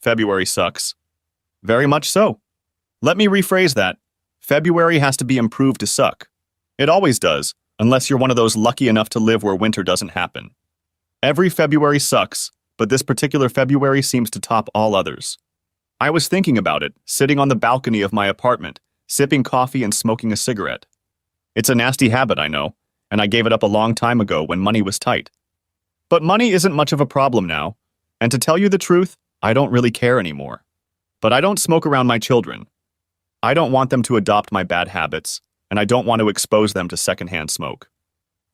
February sucks. Very much so. Let me rephrase that. February has to be improved to suck. It always does, unless you're one of those lucky enough to live where winter doesn't happen. Every February sucks, but this particular February seems to top all others. I was thinking about it, sitting on the balcony of my apartment, sipping coffee and smoking a cigarette. It's a nasty habit, I know, and I gave it up a long time ago when money was tight. But money isn't much of a problem now, and to tell you the truth, I don't really care anymore. But I don't smoke around my children. I don't want them to adopt my bad habits, and I don't want to expose them to secondhand smoke.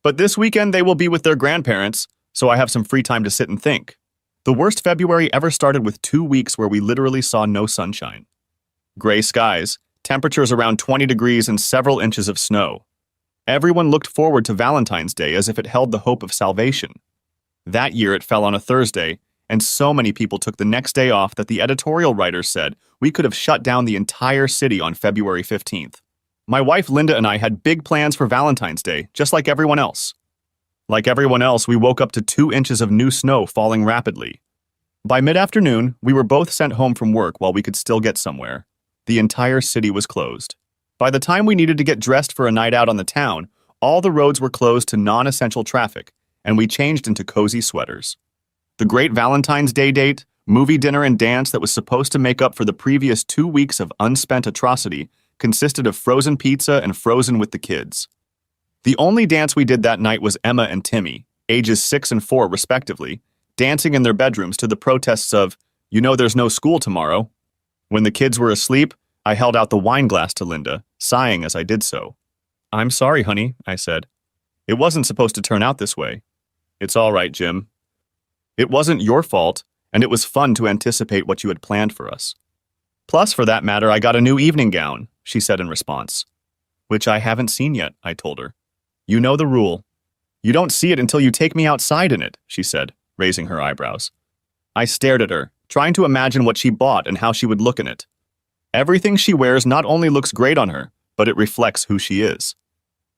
But this weekend they will be with their grandparents, so I have some free time to sit and think. The worst February ever started with 2 weeks where we literally saw no sunshine. Gray skies, temperatures around 20 degrees and several inches of snow. Everyone looked forward to Valentine's Day as if it held the hope of salvation. That year it fell on a Thursday, and so many people took the next day off that the editorial writers said we could have shut down the entire city on February 15th. My wife Linda and I had big plans for Valentine's Day, just like everyone else. Like everyone else, we woke up to 2 inches of new snow falling rapidly. By mid-afternoon, we were both sent home from work while we could still get somewhere. The entire city was closed. By the time we needed to get dressed for a night out on the town, all the roads were closed to non-essential traffic, and we changed into cozy sweaters. The great Valentine's Day date, movie dinner and dance that was supposed to make up for the previous 2 weeks of unspent atrocity consisted of frozen pizza and Frozen with the kids. The only dance we did that night was Emma and Timmy, ages 6 and 4 respectively, dancing in their bedrooms to the protests of, "You know there's no school tomorrow." When the kids were asleep, I held out the wine glass to Linda, sighing as I did so. "I'm sorry, honey," I said. "It wasn't supposed to turn out this way." "It's all right, Jim. It wasn't your fault, and it was fun to anticipate what you had planned for us. Plus, for that matter, I got a new evening gown," she said in response. "Which I haven't seen yet," I told her. "You know the rule. You don't see it until you take me outside in it," she said, raising her eyebrows. I stared at her, trying to imagine what she bought and how she would look in it. Everything she wears not only looks great on her, but it reflects who she is.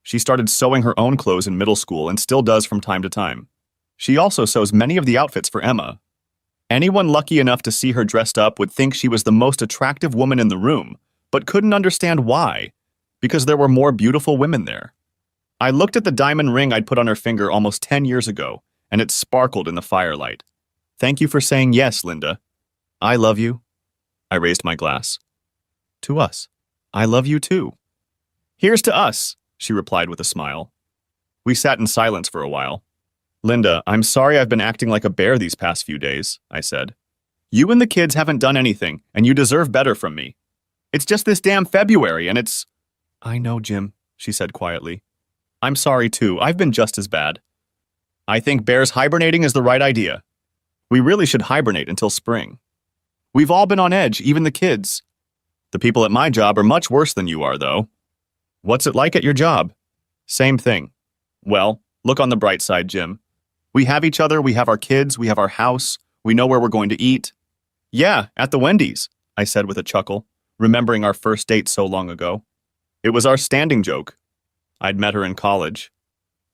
She started sewing her own clothes in middle school and still does from time to time. She also sews many of the outfits for Emma. Anyone lucky enough to see her dressed up would think she was the most attractive woman in the room, but couldn't understand why, because there were more beautiful women there. I looked at the diamond ring I'd put on her finger almost 10 years ago, and it sparkled in the firelight. "Thank you for saying yes, Linda. I love you." I raised my glass. "To us. I love you too." "Here's to us," she replied with a smile. We sat in silence for a while. "Linda, I'm sorry I've been acting like a bear these past few days," I said. "You and the kids haven't done anything, and you deserve better from me. It's just this damn February, and it's—" "I know, Jim," she said quietly. "I'm sorry too, I've been just as bad. I think bears hibernating is the right idea. We really should hibernate until spring. We've all been on edge, even the kids. The people at my job are much worse than you are, though." "What's it like at your job?" "Same thing." "Well, look on the bright side, Jim. We have each other, we have our kids, we have our house, we know where we're going to eat." "Yeah, at the Wendy's," I said with a chuckle, remembering our first date so long ago. It was our standing joke. I'd met her in college.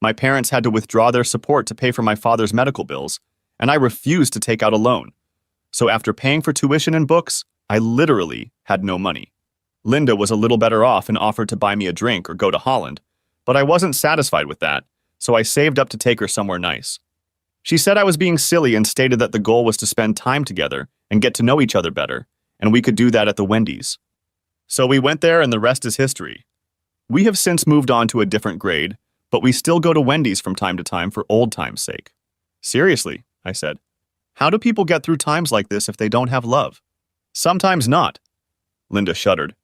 My parents had to withdraw their support to pay for my father's medical bills, and I refused to take out a loan. So after paying for tuition and books, I literally had no money. Linda was a little better off and offered to buy me a drink or go to Holland, but I wasn't satisfied with that, so I saved up to take her somewhere nice. She said I was being silly and stated that the goal was to spend time together and get to know each other better, and we could do that at the Wendy's. So we went there and the rest is history. We have since moved on to a different grade, but we still go to Wendy's from time to time for old time's sake. "Seriously," I said. "How do people get through times like this if they don't have love?" "Sometimes not." Linda shuddered.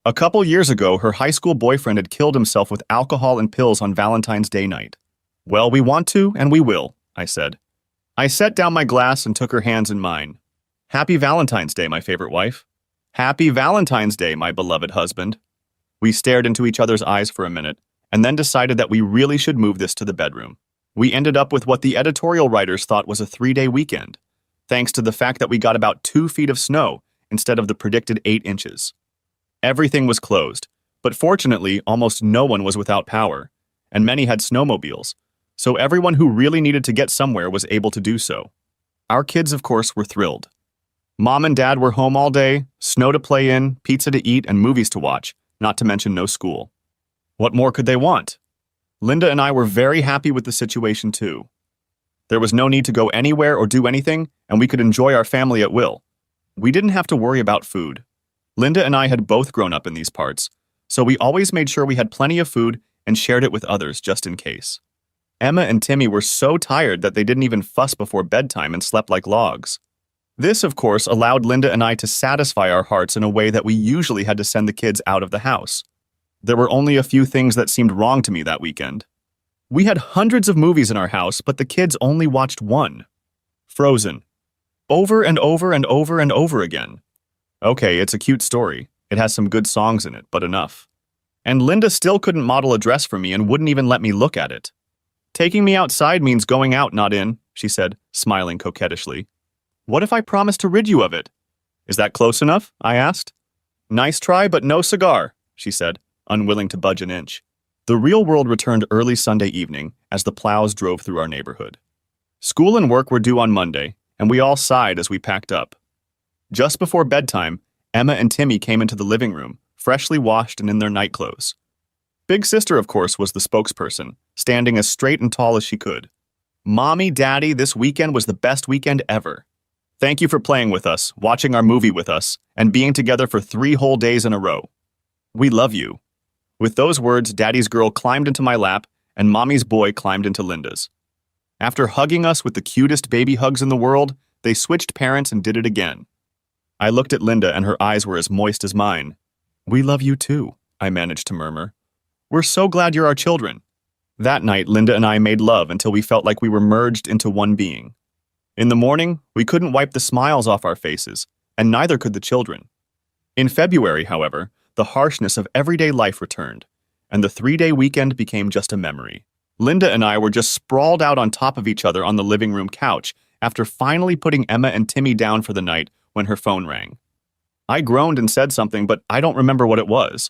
A couple years ago, her high school boyfriend had killed himself with alcohol and pills on Valentine's Day night. "Well, we want to, and we will," I said. I set down my glass and took her hands in mine. "Happy Valentine's Day, my favorite wife." "Happy Valentine's Day, my beloved husband." We stared into each other's eyes for a minute, and then decided that we really should move this to the bedroom. We ended up with what the editorial writers thought was a 3-day weekend, thanks to the fact that we got about 2 feet of snow instead of the predicted 8 inches. Everything was closed, but fortunately, almost no one was without power, and many had snowmobiles, so everyone who really needed to get somewhere was able to do so. Our kids, of course, were thrilled. Mom and Dad were home all day, snow to play in, pizza to eat, and movies to watch, not to mention no school. What more could they want? Linda and I were very happy with the situation too. There was no need to go anywhere or do anything, and we could enjoy our family at will. We didn't have to worry about food. Linda and I had both grown up in these parts, so we always made sure we had plenty of food and shared it with others just in case. Emma and Timmy were so tired that they didn't even fuss before bedtime and slept like logs. This, of course, allowed Linda and I to satisfy our hearts in a way that we usually had to send the kids out of the house. There were only a few things that seemed wrong to me that weekend. We had hundreds of movies in our house, but the kids only watched one. Frozen. Over and over and over and over again. Okay, it's a cute story. It has some good songs in it, but enough. And Linda still couldn't model a dress for me and wouldn't even let me look at it. Taking me outside means going out, not in, she said, smiling coquettishly. What if I promise to rid you of it? Is that close enough? I asked. Nice try, but no cigar, she said, unwilling to budge an inch. The real world returned early Sunday evening as the plows drove through our neighborhood. School and work were due on Monday, and we all sighed as we packed up. Just before bedtime, Emma and Timmy came into the living room, freshly washed and in their nightclothes. Big Sister, of course, was the spokesperson, standing as straight and tall as she could. Mommy, Daddy, this weekend was the best weekend ever. Thank you for playing with us, watching our movie with us, and being together for 3 whole days in a row. We love you. With those words, Daddy's girl climbed into my lap, and Mommy's boy climbed into Linda's. After hugging us with the cutest baby hugs in the world, they switched parents and did it again. I looked at Linda and her eyes were as moist as mine. We love you too, I managed to murmur. We're so glad you're our children. That night, Linda and I made love until we felt like we were merged into one being. In the morning, we couldn't wipe the smiles off our faces, and neither could the children. In February, however, the harshness of everyday life returned, and the 3-day weekend became just a memory. Linda and I were just sprawled out on top of each other on the living room couch after finally putting Emma and Timmy down for the night when her phone rang. I groaned and said something, but I don't remember what it was.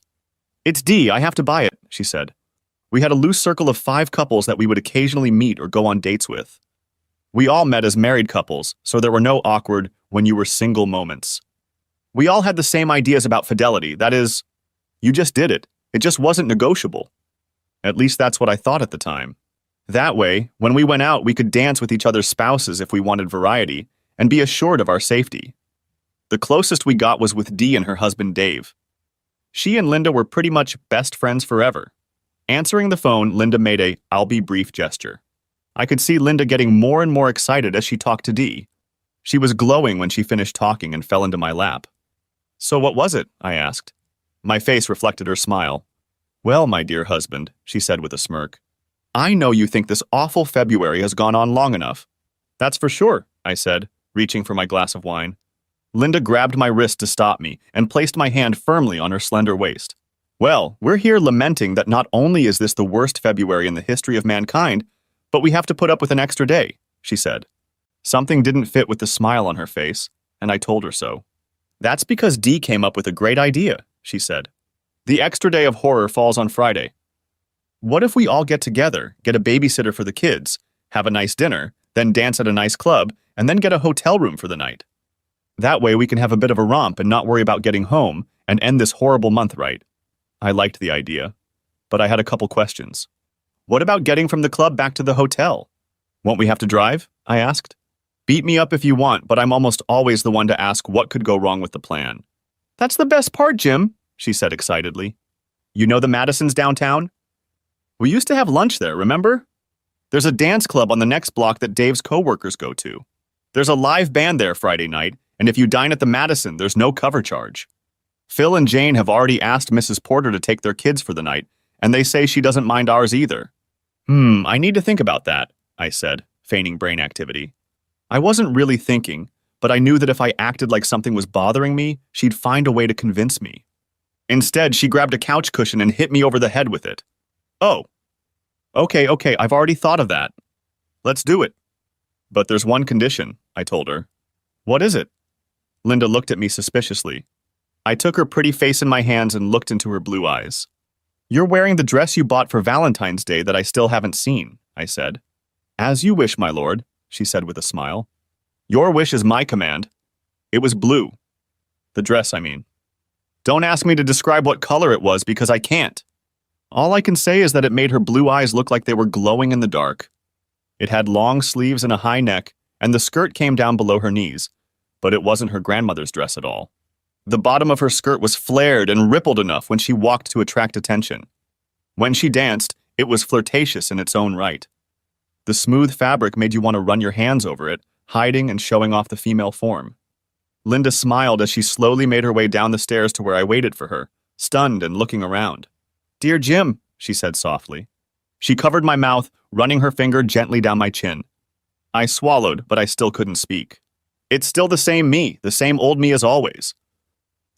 It's Dee, I have to buy it, she said. We had a loose circle of 5 couples that we would occasionally meet or go on dates with. We all met as married couples, so there were no awkward when you were single moments. We all had the same ideas about fidelity, that is, you just did it. It just wasn't negotiable. At least that's what I thought at the time. That way, when we went out, we could dance with each other's spouses if we wanted variety, and be assured of our safety. The closest we got was with Dee and her husband Dave. She and Linda were pretty much best friends forever. Answering the phone, Linda made a "I'll be brief" gesture. I could see Linda getting more and more excited as she talked to Dee. She was glowing when she finished talking and fell into my lap. So what was it? I asked. My face reflected her smile. Well, my dear husband, she said with a smirk, I know you think this awful February has gone on long enough. That's for sure, I said, reaching for my glass of wine. Linda grabbed my wrist to stop me and placed my hand firmly on her slender waist. Well, we're here lamenting that not only is this the worst February in the history of mankind, but we have to put up with an extra day, she said. Something didn't fit with the smile on her face, and I told her so. That's because Dee came up with a great idea, she said. The extra day of horror falls on Friday. What if we all get together, get a babysitter for the kids, have a nice dinner, then dance at a nice club, and then get a hotel room for the night? That way we can have a bit of a romp and not worry about getting home and end this horrible month right. I liked the idea, but I had a couple questions. What about getting from the club back to the hotel? Won't we have to drive? I asked. Beat me up if you want, but I'm almost always the one to ask what could go wrong with the plan. That's the best part, Jim, she said excitedly. You know the Madisons downtown? We used to have lunch there, remember? There's a dance club on the next block that Dave's coworkers go to. There's a live band there Friday night, and if you dine at the Madison, there's no cover charge. Phil and Jane have already asked Mrs. Porter to take their kids for the night, and they say she doesn't mind ours either. I need to think about that, I said, feigning brain activity. I wasn't really thinking, but I knew that if I acted like something was bothering me, she'd find a way to convince me. Instead, she grabbed a couch cushion and hit me over the head with it. Oh. Okay, I've already thought of that. Let's do it. But there's one condition, I told her. What is it? Linda looked at me suspiciously. I took her pretty face in my hands and looked into her blue eyes. You're wearing the dress you bought for Valentine's Day that I still haven't seen, I said. As you wish, my lord, she said with a smile. Your wish is my command. It was blue. The dress, I mean. Don't ask me to describe what color it was because I can't. All I can say is that it made her blue eyes look like they were glowing in the dark. It had long sleeves and a high neck, and the skirt came down below her knees, but it wasn't her grandmother's dress at all. The bottom of her skirt was flared and rippled enough when she walked to attract attention. When she danced, it was flirtatious in its own right. The smooth fabric made you want to run your hands over it, hiding and showing off the female form. Linda smiled as she slowly made her way down the stairs to where I waited for her, stunned and looking around. "Dear Jim," she said softly. She covered my mouth, running her finger gently down my chin. I swallowed, but I still couldn't speak. "It's still the same me, the same old me as always."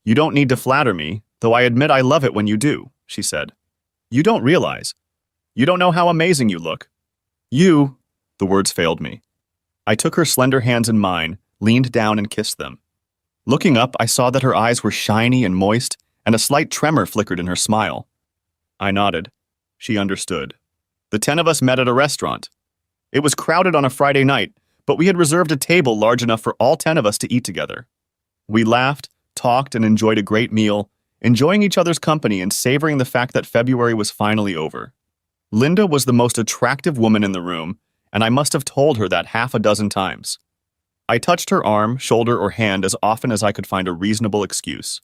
"You don't need to flatter me, though I admit I love it when you do," she said. "You don't realize. You don't know how amazing you look." The words failed me. I took her slender hands in mine, leaned down and kissed them. Looking up, I saw that her eyes were shiny and moist, and a slight tremor flickered in her smile. I nodded. She understood. The 10 of us met at a restaurant. It was crowded on a Friday night, but we had reserved a table large enough for all 10 of us to eat together. We laughed, talked, and enjoyed a great meal, enjoying each other's company and savoring the fact that February was finally over. Linda was the most attractive woman in the room, and I must have told her that half a dozen times. I touched her arm, shoulder, or hand as often as I could find a reasonable excuse.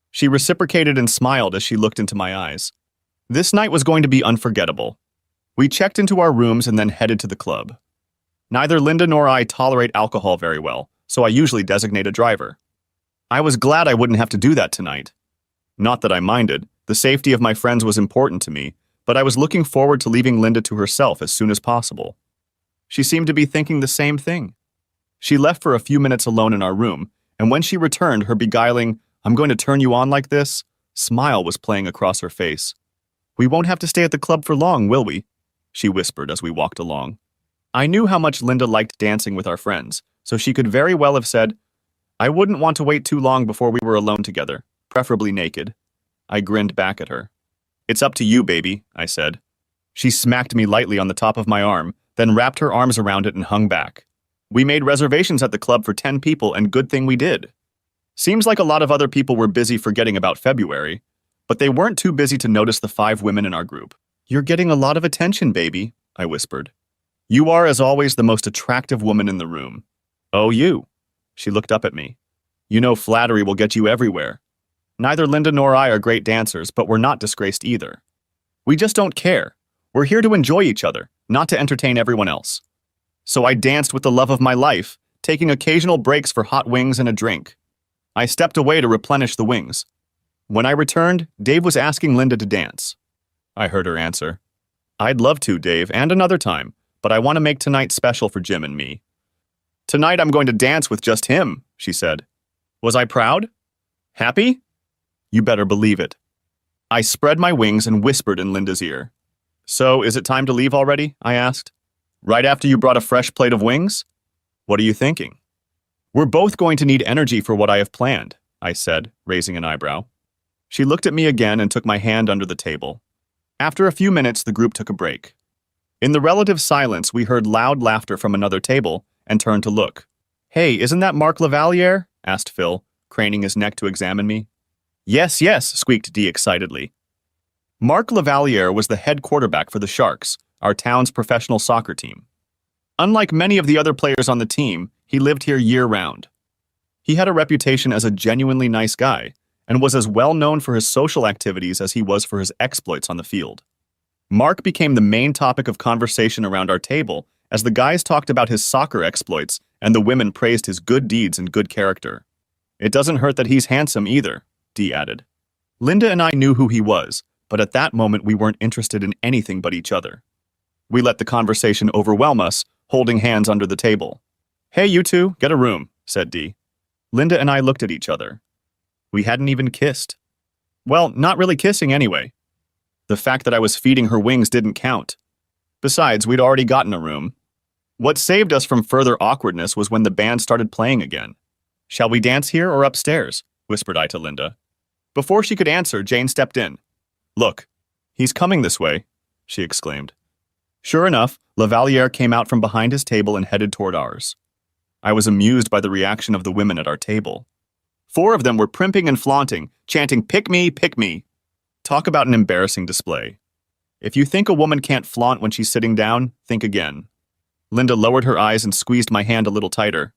She reciprocated and smiled as she looked into my eyes. This night was going to be unforgettable. We checked into our rooms and then headed to the club. Neither Linda nor I tolerate alcohol very well, so I usually designate a driver. I was glad I wouldn't have to do that tonight. Not that I minded. The safety of my friends was important to me, but I was looking forward to leaving Linda to herself as soon as possible. She seemed to be thinking the same thing. She left for a few minutes alone in our room, and when she returned, her beguiling, "I'm going to turn you on like this," smile was playing across her face. "We won't have to stay at the club for long, will we?" she whispered as we walked along. I knew how much Linda liked dancing with our friends, so she could very well have said, "I wouldn't want to wait too long before we were alone together, preferably naked." I grinned back at her. "It's up to you, baby," I said. She smacked me lightly on the top of my arm, then wrapped her arms around it and hung back. We made reservations at the club for 10 people, and good thing we did. Seems like a lot of other people were busy forgetting about February, but they weren't too busy to notice the 5 women in our group. "You're getting a lot of attention, baby," I whispered. "You are, as always, the most attractive woman in the room." "Oh, you." She looked up at me. "You know flattery will get you everywhere. Neither Linda nor I are great dancers, but we're not disgraced either. We just don't care. We're here to enjoy each other, not to entertain everyone else." So I danced with the love of my life, taking occasional breaks for hot wings and a drink. I stepped away to replenish the wings. When I returned, Dave was asking Linda to dance. I heard her answer. "I'd love to, Dave, and another time, but I want to make tonight special for Jim and me." "Tonight I'm going to dance with just him," she said. Was I proud? Happy? You better believe it. I spread my wings and whispered in Linda's ear. "So, is it time to leave already?" I asked. "Right after you brought a fresh plate of wings? What are you thinking?" "We're both going to need energy for what I have planned," I said, raising an eyebrow. She looked at me again and took my hand under the table. After a few minutes, the group took a break. In the relative silence, we heard loud laughter from another table and turned to look. "Hey, isn't that Mark Lavaliere?" asked Phil, craning his neck to examine me. Yes, yes, squeaked Dee excitedly. Mark Lavaliere was the head quarterback for the Sharks, our town's professional soccer team. Unlike many of the other players on the team, he lived here year-round. He had a reputation as a genuinely nice guy, and was as well known for his social activities as he was for his exploits on the field. Mark became the main topic of conversation around our table as the guys talked about his soccer exploits and the women praised his good deeds and good character. "It doesn't hurt that he's handsome either," Dee added. Linda and I knew who he was, but at that moment we weren't interested in anything but each other. We let the conversation overwhelm us, holding hands under the table. "Hey, you two, get a room," said Dee. Linda and I looked at each other. We hadn't even kissed. Well, not really kissing anyway. The fact that I was feeding her wings didn't count. Besides, we'd already gotten a room. What saved us from further awkwardness was when the band started playing again. "Shall we dance here or upstairs?" whispered I to Linda. Before she could answer, Jane stepped in. "Look, he's coming this way," she exclaimed. Sure enough, Lavaliere came out from behind his table and headed toward ours. I was amused by the reaction of the women at our table. 4 of them were primping and flaunting, chanting, "Pick me, pick me." Talk about an embarrassing display. If you think a woman can't flaunt when she's sitting down, think again. Linda lowered her eyes and squeezed my hand a little tighter.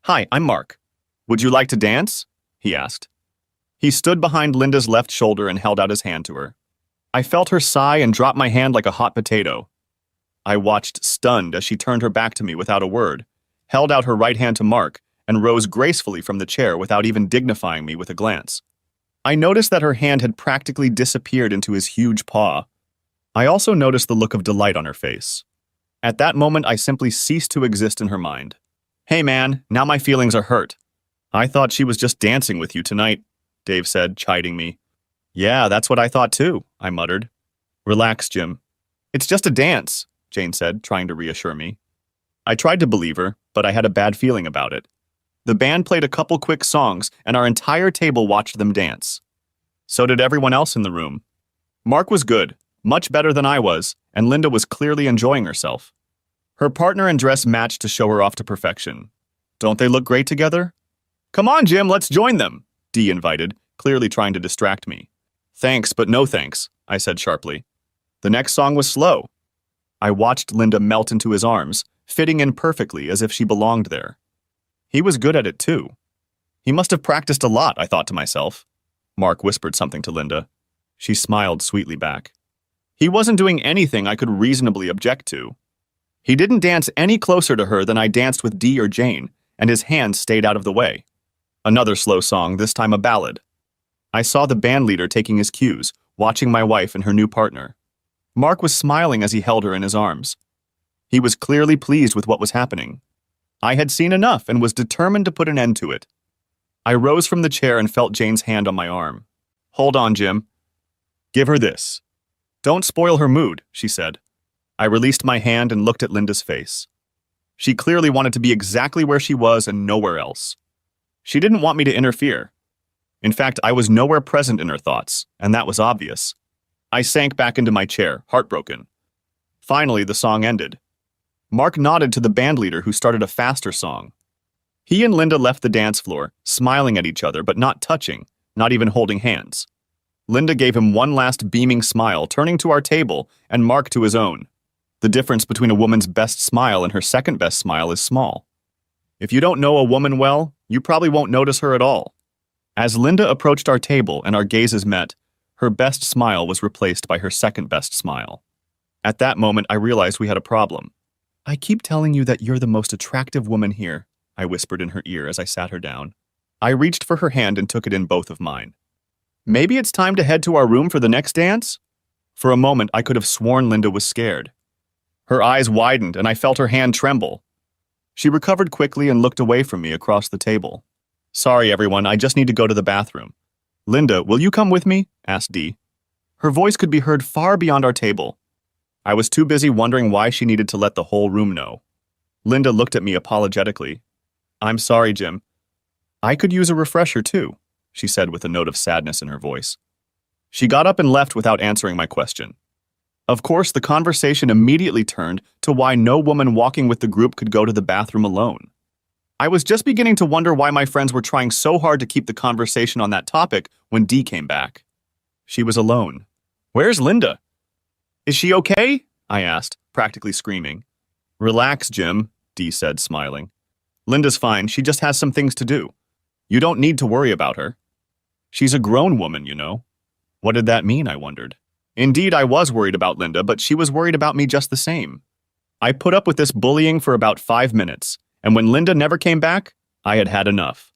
"Hi, I'm Mark. Would you like to dance?" he asked. He stood behind Linda's left shoulder and held out his hand to her. I felt her sigh and dropped my hand like a hot potato. I watched stunned as she turned her back to me without a word, held out her right hand to Mark, and rose gracefully from the chair without even dignifying me with a glance. I noticed that her hand had practically disappeared into his huge paw. I also noticed the look of delight on her face. At that moment, I simply ceased to exist in her mind. "Hey man, now my feelings are hurt. I thought she was just dancing with you tonight," Dave said, chiding me. "Yeah, that's what I thought too," I muttered. "Relax, Jim. It's just a dance," Jane said, trying to reassure me. I tried to believe her, but I had a bad feeling about it. The band played a couple quick songs, and our entire table watched them dance. So did everyone else in the room. Mark was good, much better than I was, and Linda was clearly enjoying herself. Her partner and dress matched to show her off to perfection. "Don't they look great together?" "Come on, Jim, let's join them," Dee invited, clearly trying to distract me. "Thanks, but no thanks," I said sharply. The next song was slow. I watched Linda melt into his arms, fitting in perfectly as if she belonged there. He was good at it too. He must have practiced a lot, I thought to myself. Mark whispered something to Linda. She smiled sweetly back. He wasn't doing anything I could reasonably object to. He didn't dance any closer to her than I danced with Dee or Jane, and his hands stayed out of the way. Another slow song, this time a ballad. I saw the band leader taking his cues, watching my wife and her new partner. Mark was smiling as he held her in his arms. He was clearly pleased with what was happening. I had seen enough and was determined to put an end to it. I rose from the chair and felt Jane's hand on my arm. "Hold on, Jim. Give her this." "Don't spoil her mood," she said. I released my hand and looked at Linda's face. She clearly wanted to be exactly where she was and nowhere else. She didn't want me to interfere. In fact, I was nowhere present in her thoughts, and that was obvious. I sank back into my chair, heartbroken. Finally, the song ended. Mark nodded to the bandleader who started a faster song. He and Linda left the dance floor, smiling at each other but not touching, not even holding hands. Linda gave him one last beaming smile, turning to our table, and Mark to his own. The difference between a woman's best smile and her second best smile is small. If you don't know a woman well, you probably won't notice her at all. As Linda approached our table and our gazes met, her best smile was replaced by her second best smile. At that moment, I realized we had a problem. "I keep telling you that you're the most attractive woman here," I whispered in her ear as I sat her down. I reached for her hand and took it in both of mine. "Maybe it's time to head to our room for the next dance?" For a moment, I could have sworn Linda was scared. Her eyes widened, and I felt her hand tremble. She recovered quickly and looked away from me across the table. "Sorry, everyone, I just need to go to the bathroom." "Linda, will you come with me?" asked Dee. Her voice could be heard far beyond our table. I was too busy wondering why she needed to let the whole room know. Linda looked at me apologetically. "I'm sorry, Jim. I could use a refresher too," she said with a note of sadness in her voice. She got up and left without answering my question. Of course, the conversation immediately turned to why no woman walking with the group could go to the bathroom alone. I was just beginning to wonder why my friends were trying so hard to keep the conversation on that topic when Dee came back. She was alone. "Where's Linda?" "Is she okay?" I asked, practically screaming. "Relax, Jim," Dee said, smiling. "Linda's fine, she just has some things to do. You don't need to worry about her. She's a grown woman, you know." What did that mean, I wondered. Indeed, I was worried about Linda, but she was worried about me just the same. I put up with this bullying for about 5 minutes, and when Linda never came back, I had had enough.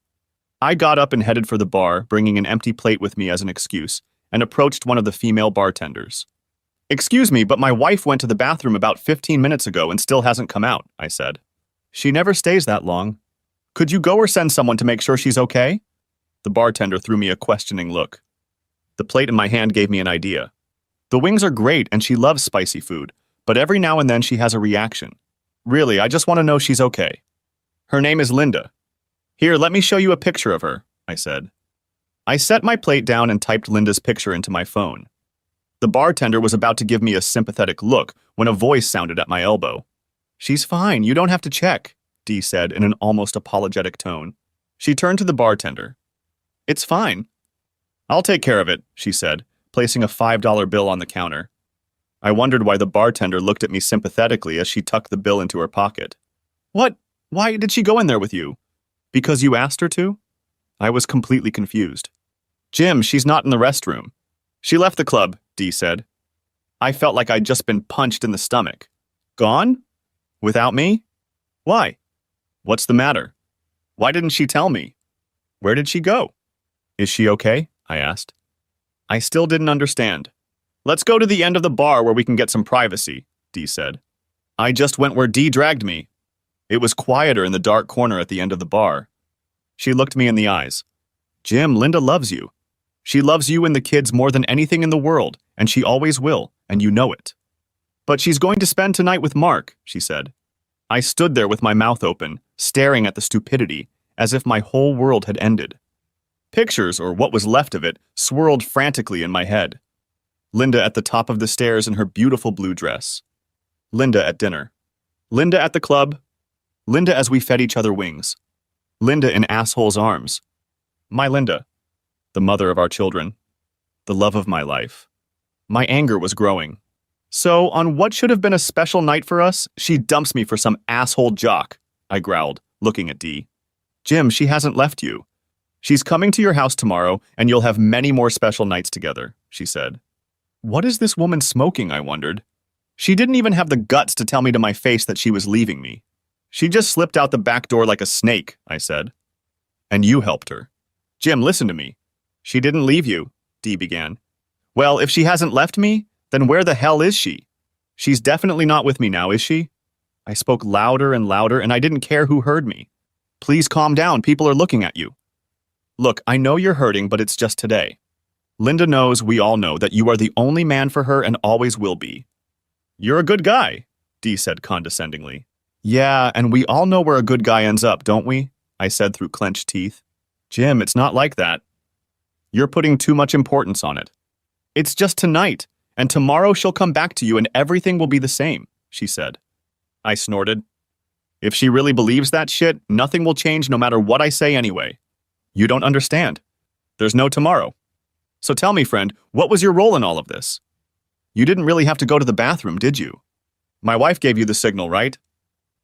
I got up and headed for the bar, bringing an empty plate with me as an excuse, and approached one of the female bartenders. "Excuse me, but my wife went to the bathroom about 15 minutes ago and still hasn't come out," I said. "She never stays that long. Could you go or send someone to make sure she's okay?" The bartender threw me a questioning look. The plate in my hand gave me an idea. The wings are great and she loves spicy food, but every now and then she has a reaction. Really, I just want to know she's okay. Her name is Linda. "Here, let me show you a picture of her," I said. I set my plate down and typed Linda's picture into my phone. The bartender was about to give me a sympathetic look when a voice sounded at my elbow. "She's fine, you don't have to check." Dee said in an almost apologetic tone. She turned to the bartender. It's fine. I'll take care of it, she said, placing a $5 bill on the counter. I wondered why the bartender looked at me sympathetically as she tucked the bill into her pocket. What? Why did she go in there with you? Because you asked her to? I was completely confused. Jim, she's not in the restroom. She left the club, Dee said. I felt like I'd just been punched in the stomach. Gone? Without me? Why? What's the matter? Why didn't she tell me? Where did she go? Is she okay? I asked. I still didn't understand. Let's go to the end of the bar where we can get some privacy, Dee said. I just went where Dee dragged me. It was quieter in the dark corner at the end of the bar. She looked me in the eyes. Jim, Linda loves you. She loves you and the kids more than anything in the world, and she always will, and you know it. But she's going to spend tonight with Mark, she said. I stood there with my mouth open, staring at the stupidity, as if my whole world had ended. Pictures, or what was left of it, swirled frantically in my head. Linda at the top of the stairs in her beautiful blue dress. Linda at dinner. Linda at the club. Linda as we fed each other wings. Linda in asshole's arms. My Linda. The mother of our children. The love of my life. My anger was growing. So, on what should have been a special night for us, she dumps me for some asshole jock, I growled, looking at Dee. Jim, she hasn't left you. She's coming to your house tomorrow, and you'll have many more special nights together, she said. What is this woman smoking, I wondered. She didn't even have the guts to tell me to my face that she was leaving me. She just slipped out the back door like a snake, I said. And you helped her. Jim, listen to me. She didn't leave you, Dee began. Well, if she hasn't left me, then where the hell is she? She's definitely not with me now, is she? I spoke louder and louder, and I didn't care who heard me. Please calm down, people are looking at you. Look, I know you're hurting, but it's just today. Linda knows, we all know, that you are the only man for her and always will be. You're a good guy, Dee said condescendingly. Yeah, and we all know where a good guy ends up, don't we? I said through clenched teeth. Jim, it's not like that. You're putting too much importance on it. It's just tonight, and tomorrow she'll come back to you and everything will be the same, she said. I snorted. If she really believes that shit, nothing will change no matter what I say anyway. You don't understand. There's no tomorrow. So tell me, friend, what was your role in all of this? You didn't really have to go to the bathroom, did you? My wife gave you the signal, right?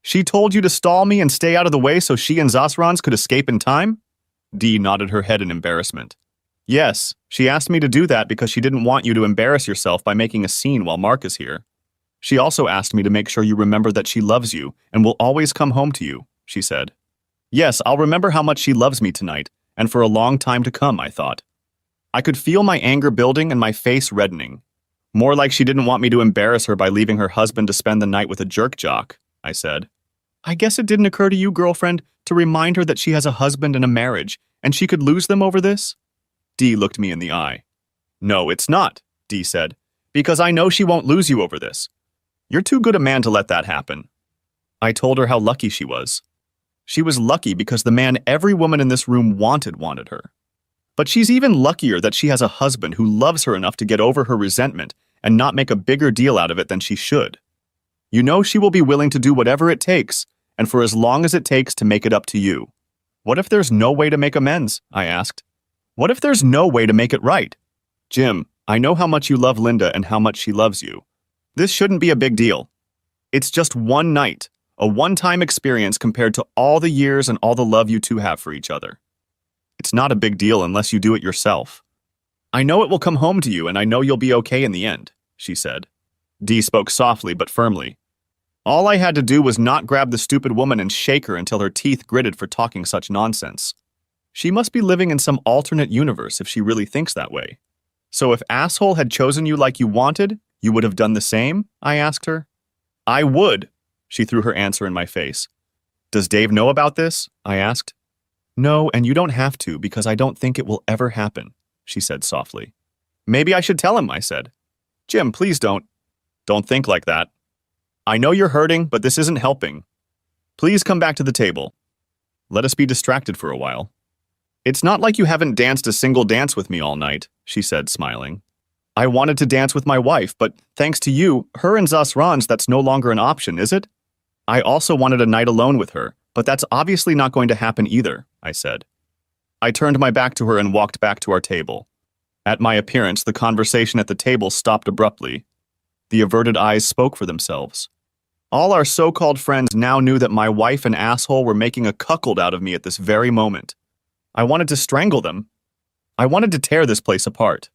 She told you to stall me and stay out of the way so she and Zasrans could escape in time? Dee nodded her head in embarrassment. Yes, she asked me to do that because she didn't want you to embarrass yourself by making a scene while Mark is here. She also asked me to make sure you remember that she loves you and will always come home to you, she said. Yes, I'll remember how much she loves me tonight, and for a long time to come, I thought. I could feel my anger building and my face reddening. More like she didn't want me to embarrass her by leaving her husband to spend the night with a jerk jock, I said. I guess it didn't occur to you, girlfriend, to remind her that she has a husband and a marriage, and she could lose them over this? Dee looked me in the eye. No, it's not, Dee said, because I know she won't lose you over this. You're too good a man to let that happen. I told her how lucky she was. She was lucky because the man every woman in this room wanted her. But she's even luckier that she has a husband who loves her enough to get over her resentment and not make a bigger deal out of it than she should. You know she will be willing to do whatever it takes, and for as long as it takes to make it up to you. What if there's no way to make amends? I asked. What if there's no way to make it right? Jim, I know how much you love Linda and how much she loves you. This shouldn't be a big deal. It's just one night, a one-time experience compared to all the years and all the love you two have for each other. It's not a big deal unless you do it yourself. I know it will come home to you and I know you'll be okay in the end, she said. Dee spoke softly but firmly. All I had to do was not grab the stupid woman and shake her until her teeth gritted for talking such nonsense. She must be living in some alternate universe if she really thinks that way. So if asshole had chosen you like you wanted, you would have done the same? I asked her. I would, she threw her answer in my face. Does Dave know about this? I asked. No, and you don't have to because I don't think it will ever happen, she said softly. Maybe I should tell him, I said. Jim, please don't. Don't think like that. I know you're hurting, but this isn't helping. Please come back to the table. Let us be distracted for a while. It's not like you haven't danced a single dance with me all night, she said, smiling. I wanted to dance with my wife, but thanks to you, her and Zasrans, that's no longer an option, is it? I also wanted a night alone with her, But that's obviously not going to happen either, I said. I turned my back to her and walked back to our table. At my appearance, the conversation at the table stopped abruptly. The averted eyes spoke for themselves. All our so-called friends now knew that my wife and asshole were making a cuckold out of me at this very moment. I wanted to strangle them. I wanted to tear this place apart.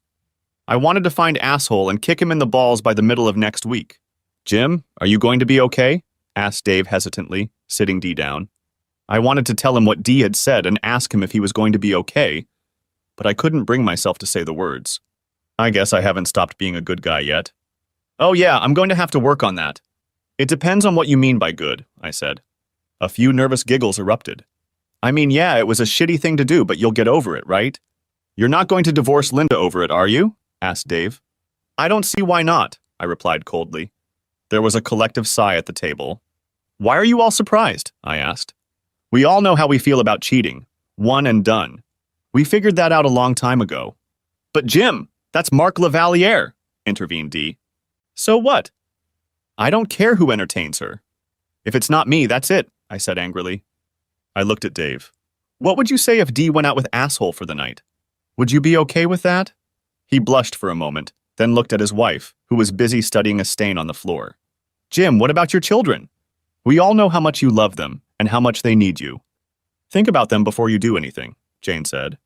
I wanted to find asshole and kick him in the balls by the middle of next week. Jim, are you going to be okay? Asked Dave hesitantly, sitting Dee down. I wanted to tell him what Dee had said and ask him if he was going to be okay, but I couldn't bring myself to say the words. I guess I haven't stopped being a good guy yet. Oh yeah, I'm going to have to work on that. It depends on what you mean by good, I said. A few nervous giggles erupted. I mean, yeah, it was a shitty thing to do, but you'll get over it, right? You're not going to divorce Linda over it, are you? Asked Dave. I don't see why not, I replied coldly. There was a collective sigh at the table. Why are you all surprised? I asked. We all know how we feel about cheating. One and done. We figured that out a long time ago. But Jim, that's Mark Lavaliere, intervened Dee. So what? I don't care who entertains her. If it's not me, that's it, I said angrily. I looked at Dave. What would you say if Dee went out with asshole for the night? Would you be okay with that? He blushed for a moment, then looked at his wife, who was busy studying a stain on the floor. Jim, what about your children? We all know how much you love them and how much they need you. Think about them before you do anything, Jane said.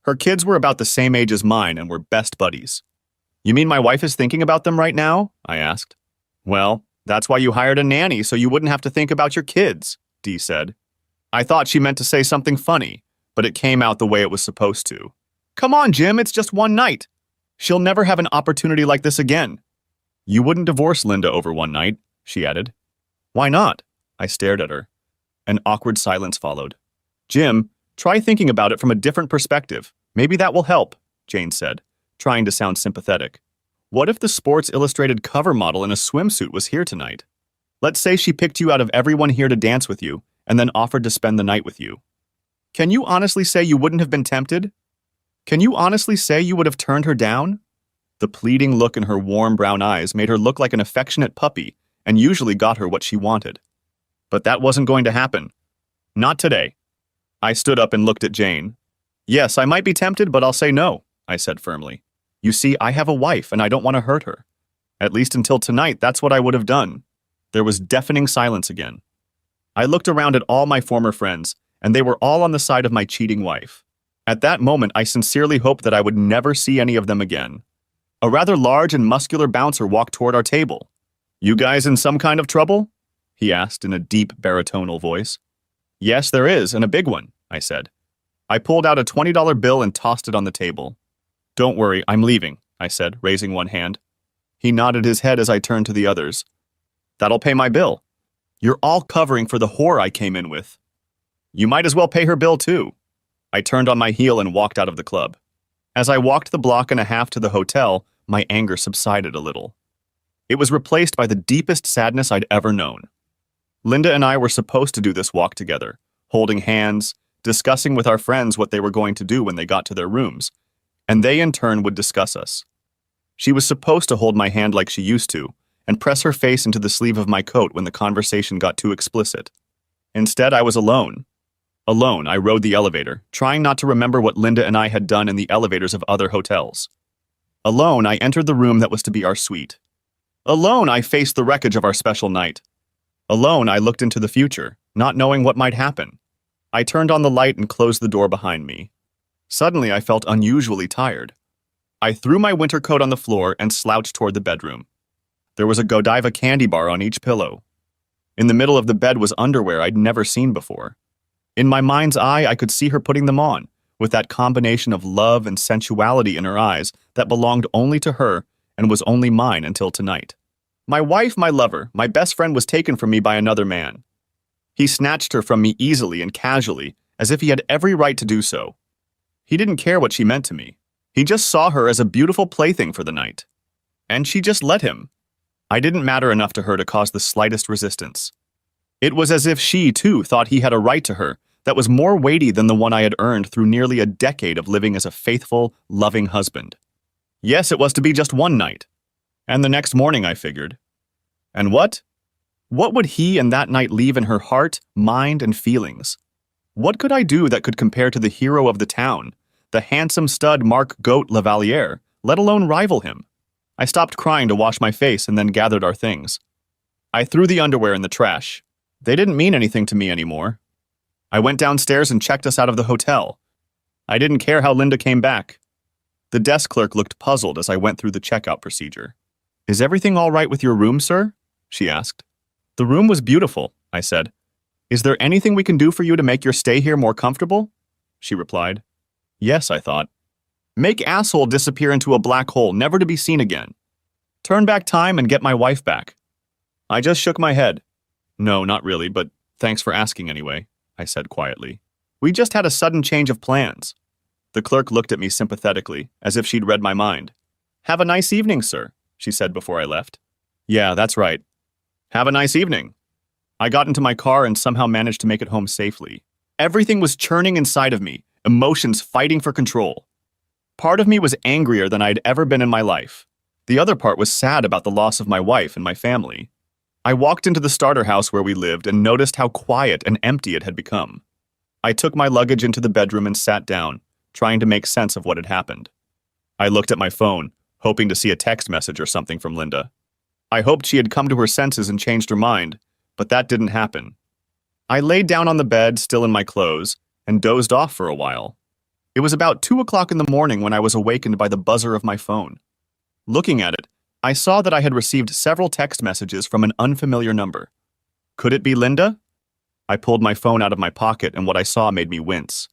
Her kids were about the same age as mine and were best buddies. You mean my wife is thinking about them right now? I asked. Well, that's why you hired a nanny so you wouldn't have to think about your kids, Dee said. I thought she meant to say something funny, but it came out the way it was supposed to. Come on, Jim, it's just one night. She'll never have an opportunity like this again. You wouldn't divorce Linda over one night, she added. Why not? I stared at her. An awkward silence followed. Jim, try thinking about it from a different perspective. Maybe that will help, Jane said, trying to sound sympathetic. What if the Sports Illustrated cover model in a swimsuit was here tonight? Let's say she picked you out of everyone here to dance with you and then offered to spend the night with you. Can you honestly say you wouldn't have been tempted? Can you honestly say you would have turned her down? The pleading look in her warm brown eyes made her look like an affectionate puppy and usually got her what she wanted. But that wasn't going to happen. Not today. I stood up and looked at Jane. Yes, I might be tempted, but I'll say no, I said firmly. You see, I have a wife and I don't want to hurt her. At least until tonight, that's what I would have done. There was deafening silence again. I looked around at all my former friends, and they were all on the side of my cheating wife. At that moment, I sincerely hoped that I would never see any of them again. A rather large and muscular bouncer walked toward our table. You guys in some kind of trouble? He asked in a deep baritonal voice. Yes, there is, and a big one, I said. I pulled out a $20 bill and tossed it on the table. Don't worry, I'm leaving, I said, raising one hand. He nodded his head as I turned to the others. That'll pay my bill. You're all covering for the whore I came in with. You might as well pay her bill too. I turned on my heel and walked out of the club. As I walked the block and a half to the hotel, my anger subsided a little. It was replaced by the deepest sadness I'd ever known. Linda and I were supposed to do this walk together, holding hands, discussing with our friends what they were going to do when they got to their rooms, and they in turn would discuss us. She was supposed to hold my hand like she used to, and press her face into the sleeve of my coat when the conversation got too explicit. Instead, I was alone. Alone, I rode the elevator, trying not to remember what Linda and I had done in the elevators of other hotels. Alone, I entered the room that was to be our suite. Alone, I faced the wreckage of our special night. Alone, I looked into the future, not knowing what might happen. I turned on the light and closed the door behind me. Suddenly, I felt unusually tired. I threw my winter coat on the floor and slouched toward the bedroom. There was a Godiva candy bar on each pillow. In the middle of the bed was underwear I'd never seen before. In my mind's eye, I could see her putting them on, with that combination of love and sensuality in her eyes that belonged only to her and was only mine until tonight. My wife, my lover, my best friend was taken from me by another man. He snatched her from me easily and casually, as if he had every right to do so. He didn't care what she meant to me. He just saw her as a beautiful plaything for the night. And she just let him. I didn't matter enough to her to cause the slightest resistance. It was as if she, too, thought he had a right to her that was more weighty than the one I had earned through nearly a decade of living as a faithful, loving husband. Yes, it was to be just one night. And the next morning, I figured. And what? What would he and that night leave in her heart, mind, and feelings? What could I do that could compare to the hero of the town, the handsome stud Marc Goat Lavaliere, let alone rival him? I stopped crying to wash my face and then gathered our things. I threw the underwear in the trash. They didn't mean anything to me anymore. I went downstairs and checked us out of the hotel. I didn't care how Linda came back. The desk clerk looked puzzled as I went through the checkout procedure. "Is everything all right with your room, sir?" she asked. "The room was beautiful," I said. "Is there anything we can do for you to make your stay here more comfortable?" She replied. "Yes," I thought. "Make asshole disappear into a black hole, never to be seen again. Turn back time and get my wife back." I just shook my head. "No, not really, but thanks for asking anyway," I said quietly. "We just had a sudden change of plans." The clerk looked at me sympathetically, as if she'd read my mind. "Have a nice evening, sir," she said before I left. "Yeah, that's right. Have a nice evening." I got into my car and somehow managed to make it home safely. Everything was churning inside of me, emotions fighting for control. Part of me was angrier than I'd ever been in my life. The other part was sad about the loss of my wife and my family. I walked into the starter house where we lived and noticed how quiet and empty it had become. I took my luggage into the bedroom and sat down, trying to make sense of what had happened. I looked at my phone, hoping to see a text message or something from Linda. I hoped she had come to her senses and changed her mind, but that didn't happen. I laid down on the bed, still in my clothes, and dozed off for a while. It was about 2 o'clock in the morning when I was awakened by the buzzer of my phone. Looking at it, I saw that I had received several text messages from an unfamiliar number. Could it be Linda? I pulled my phone out of my pocket and what I saw made me wince.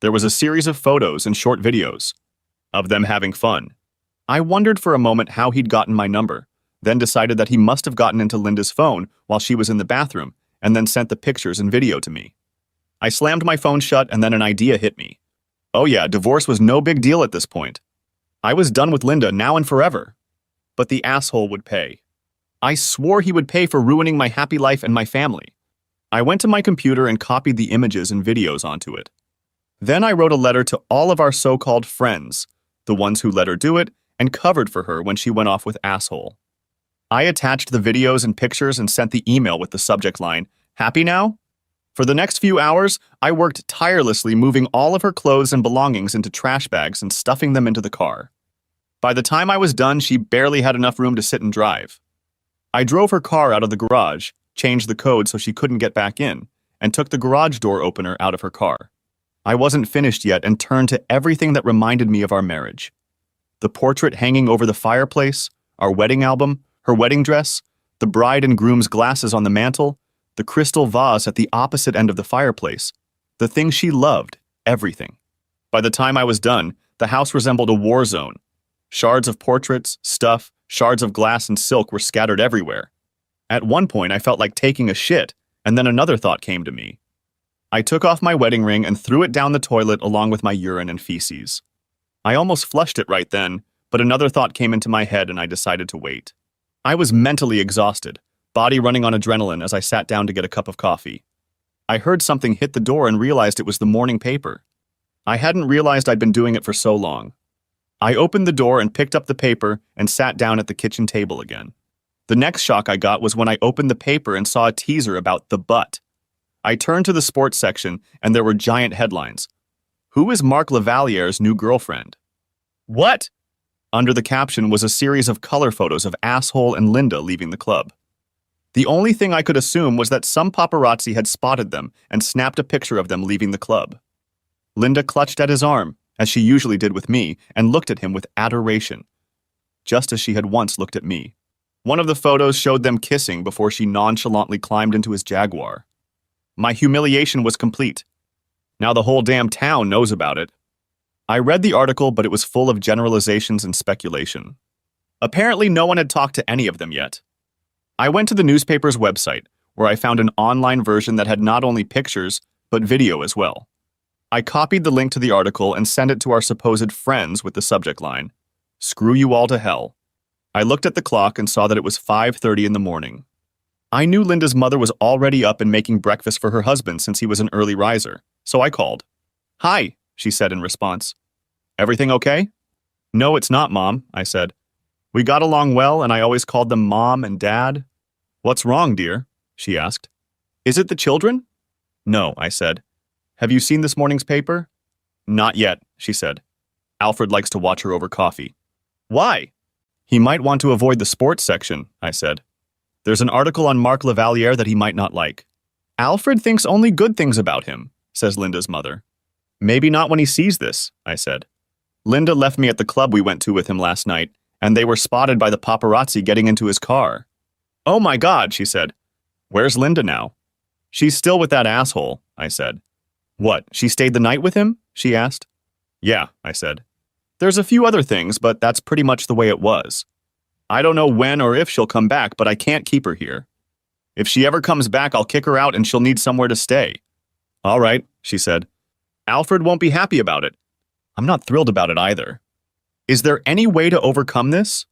There was a series of photos and short videos of them having fun. I wondered for a moment how he'd gotten my number, then decided that he must have gotten into Linda's phone while she was in the bathroom and then sent the pictures and video to me. I slammed my phone shut and then an idea hit me. Oh yeah, divorce was no big deal at this point. I was done with Linda now and forever. But the asshole would pay. I swore he would pay for ruining my happy life and my family. I went to my computer and copied the images and videos onto it. Then I wrote a letter to all of our so-called friends, the ones who let her do it, and covered for her when she went off with asshole. I attached the videos and pictures and sent the email with the subject line, "Happy now?" For the next few hours, I worked tirelessly moving all of her clothes and belongings into trash bags and stuffing them into the car. By the time I was done, she barely had enough room to sit and drive. I drove her car out of the garage, changed the code so she couldn't get back in, and took the garage door opener out of her car. I wasn't finished yet and turned to everything that reminded me of our marriage. The portrait hanging over the fireplace, our wedding album, her wedding dress, the bride and groom's glasses on the mantel, the crystal vase at the opposite end of the fireplace, the thing she loved, everything. By the time I was done, the house resembled a war zone. Shards of portraits, stuff, shards of glass and silk were scattered everywhere. At one point, I felt like taking a shit, and then another thought came to me. I took off my wedding ring and threw it down the toilet along with my urine and feces. I almost flushed it right then, but another thought came into my head and I decided to wait. I was mentally exhausted, body running on adrenaline as I sat down to get a cup of coffee. I heard something hit the door and realized it was the morning paper. I hadn't realized I'd been doing it for so long. I opened the door and picked up the paper and sat down at the kitchen table again. The next shock I got was when I opened the paper and saw a teaser about the butt. I turned to the sports section and there were giant headlines. Who is Marc Lavaliere's new girlfriend? What? Under the caption was a series of color photos of asshole and Linda leaving the club. The only thing I could assume was that some paparazzi had spotted them and snapped a picture of them leaving the club. Linda clutched at his arm, as she usually did with me, and looked at him with adoration, just as she had once looked at me. One of the photos showed them kissing before she nonchalantly climbed into his Jaguar. My humiliation was complete. Now the whole damn town knows about it. I read the article, but it was full of generalizations and speculation. Apparently no one had talked to any of them yet. I went to the newspaper's website, where I found an online version that had not only pictures, but video as well. I copied the link to the article and sent it to our supposed friends with the subject line, "Screw you all to hell." I looked at the clock and saw that it was 5:30 in the morning. I knew Linda's mother was already up and making breakfast for her husband since he was an early riser, so I called. "Hi," she said in response. "Everything okay?" "No, it's not, Mom," I said. "We got along well and I always called them Mom and Dad." "What's wrong, dear?" she asked. Is it the children? No, I said. Have you seen this morning's paper? Not yet, she said. Alfred likes to watch her over coffee. Why? He might want to avoid the sports section, I said. There's an article on Marc Lavaliere that he might not like. Alfred thinks only good things about him, says Linda's mother. Maybe not when he sees this, I said. Linda left me at the club we went to with him last night, and they were spotted by the paparazzi getting into his car. Oh my God, she said. Where's Linda now? She's still with that asshole, I said. What, she stayed the night with him? She asked. Yeah, I said. There's a few other things, but that's pretty much the way it was. I don't know when or if she'll come back, but I can't keep her here. If she ever comes back, I'll kick her out and she'll need somewhere to stay. All right, she said. Alfred won't be happy about it. I'm not thrilled about it either. Is there any way to overcome this?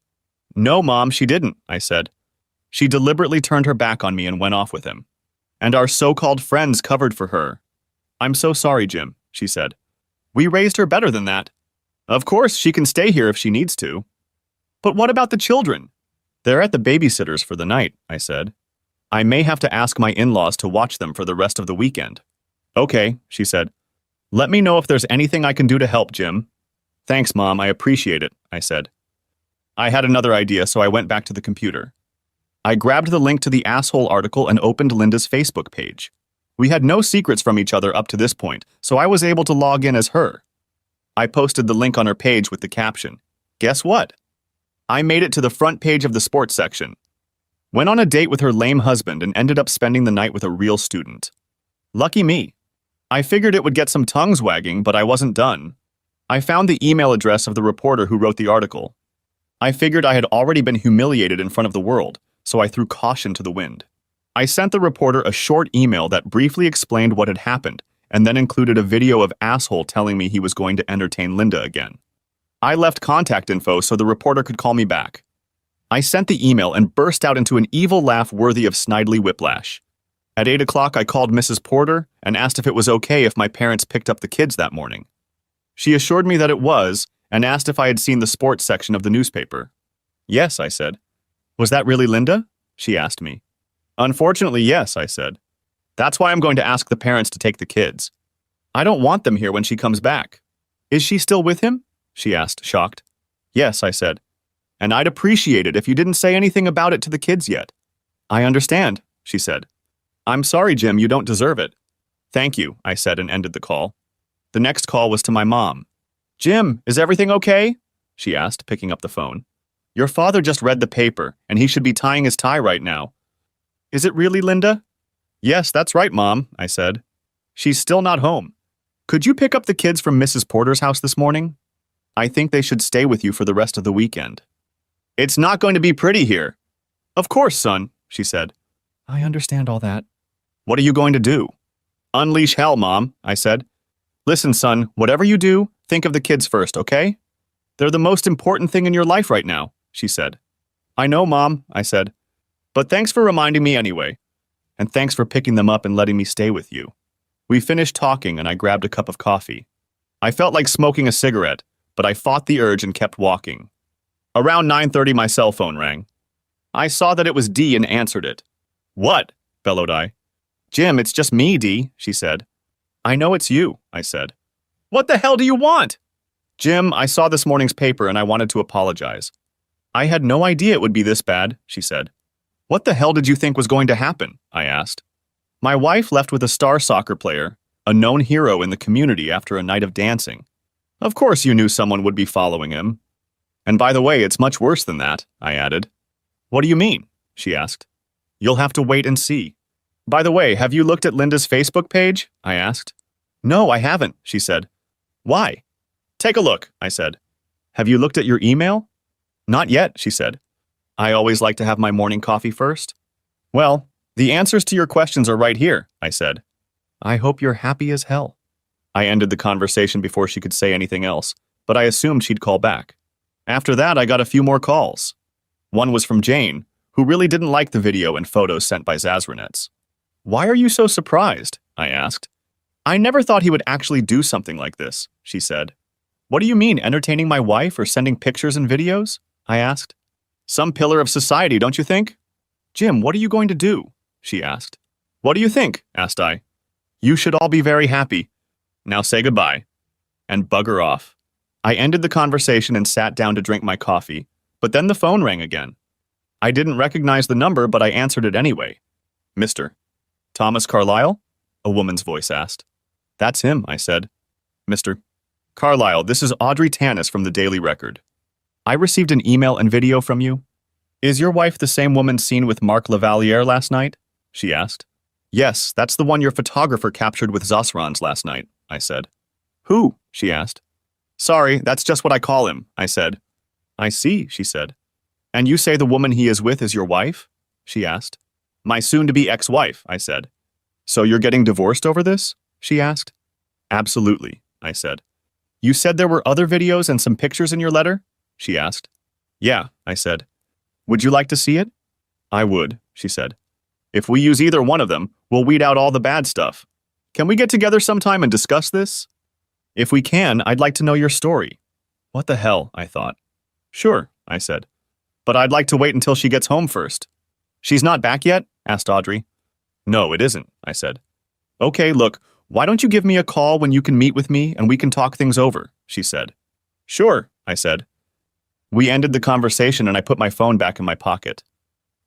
No, Mom, she didn't, I said. She deliberately turned her back on me and went off with him. And our so-called friends covered for her. I'm so sorry, Jim, she said. We raised her better than that. Of course, she can stay here if she needs to. But what about the children? They're at the babysitter's for the night, I said. I may have to ask my in-laws to watch them for the rest of the weekend. Okay, she said. Let me know if there's anything I can do to help, Jim. Thanks, Mom, I appreciate it, I said. I had another idea, so I went back to the computer. I grabbed the link to the asshole article and opened Linda's Facebook page. We had no secrets from each other up to this point, so I was able to log in as her. I posted the link on her page with the caption, "Guess what? I made it to the front page of the sports section. Went on a date with her lame husband and ended up spending the night with a real student. Lucky me. I figured it would get some tongues wagging, but I wasn't done. I found the email address of the reporter who wrote the article. I figured I had already been humiliated in front of the world, so I threw caution to the wind. I sent the reporter a short email that briefly explained what had happened, and then included a video of asshole telling me he was going to entertain Linda again. I left contact info so the reporter could call me back. I sent the email and burst out into an evil laugh worthy of Snidely Whiplash. At 8 o'clock, I called Mrs. Porter and asked if it was okay if my parents picked up the kids that morning. She assured me that it was, and asked if I had seen the sports section of the newspaper. Yes, I said. Was that really Linda? She asked me. Unfortunately, yes, I said. That's why I'm going to ask the parents to take the kids. I don't want them here when she comes back. Is she still with him? She asked, shocked. Yes, I said. And I'd appreciate it if you didn't say anything about it to the kids yet. I understand, she said. I'm sorry, Jim, you don't deserve it. Thank you, I said and ended the call. The next call was to my mom. Jim, is everything okay? She asked, picking up the phone. Your father just read the paper, and he should be tying his tie right now. Is it really Linda? Yes, that's right, Mom, I said. She's still not home. Could you pick up the kids from Mrs. Porter's house this morning? I think they should stay with you for the rest of the weekend. It's not going to be pretty here. Of course, son, she said. I understand all that. What are you going to do? Unleash hell, Mom, I said. Listen, son, whatever you do, think of the kids first, okay? They're the most important thing in your life right now, she said. I know, Mom, I said. But thanks for reminding me anyway. And thanks for picking them up and letting me stay with you. We finished talking and I grabbed a cup of coffee. I felt like smoking a cigarette, but I fought the urge and kept walking. Around 9:30, my cell phone rang. I saw that it was Dee and answered it. What? Bellowed I. Jim, it's just me, Dee, she said. I know it's you, I said. What the hell do you want? Jim, I saw this morning's paper and I wanted to apologize. I had no idea it would be this bad, she said. What the hell did you think was going to happen? I asked. My wife left with a star soccer player, a known hero in the community after a night of dancing. Of course you knew someone would be following him. And by the way, it's much worse than that, I added. What do you mean? She asked. You'll have to wait and see. By the way, have you looked at Linda's Facebook page? I asked. No, I haven't, she said. Why? Take a look, I said. Have you looked at your email? Not yet, she said. I always like to have my morning coffee first. Well, the answers to your questions are right here, I said. I hope you're happy as hell. I ended the conversation before she could say anything else, but I assumed she'd call back. After that, I got a few more calls. One was from Jane, who really didn't like the video and photos sent by Zazranets. Why are you so surprised? I asked. I never thought he would actually do something like this, she said. What do you mean, entertaining my wife or sending pictures and videos? I asked. Some pillar of society, don't you think? Jim, what are you going to do? she asked. What do you think? Asked I. You should all be very happy. Now say goodbye. And bugger off. I ended the conversation and sat down to drink my coffee, but then the phone rang again. I didn't recognize the number, but I answered it anyway. Mr. Thomas Carlyle? A woman's voice asked. That's him, I said. Mr. Carlyle, this is Audrey Tanis from the Daily Record. I received an email and video from you. Is your wife the same woman seen with Marc Lavaliere last night? She asked. Yes, that's the one your photographer captured with Zasrans last night, I said. Who? She asked. Sorry, that's just what I call him, I said. I see, she said. And you say the woman he is with is your wife? She asked. My soon-to-be ex-wife, I said. So you're getting divorced over this? She asked. Absolutely, I said. You said there were other videos and some pictures in your letter? She asked. Yeah, I said. Would you like to see it? I would, she said. If we use either one of them, we'll weed out all the bad stuff. Can we get together sometime and discuss this? If we can, I'd like to know your story. What the hell, I thought. Sure, I said. But I'd like to wait until she gets home first. She's not back yet? Asked Audrey. No, it isn't, I said. Okay, look, why don't you give me a call when you can meet with me and we can talk things over, she said. Sure, I said. We ended the conversation and I put my phone back in my pocket.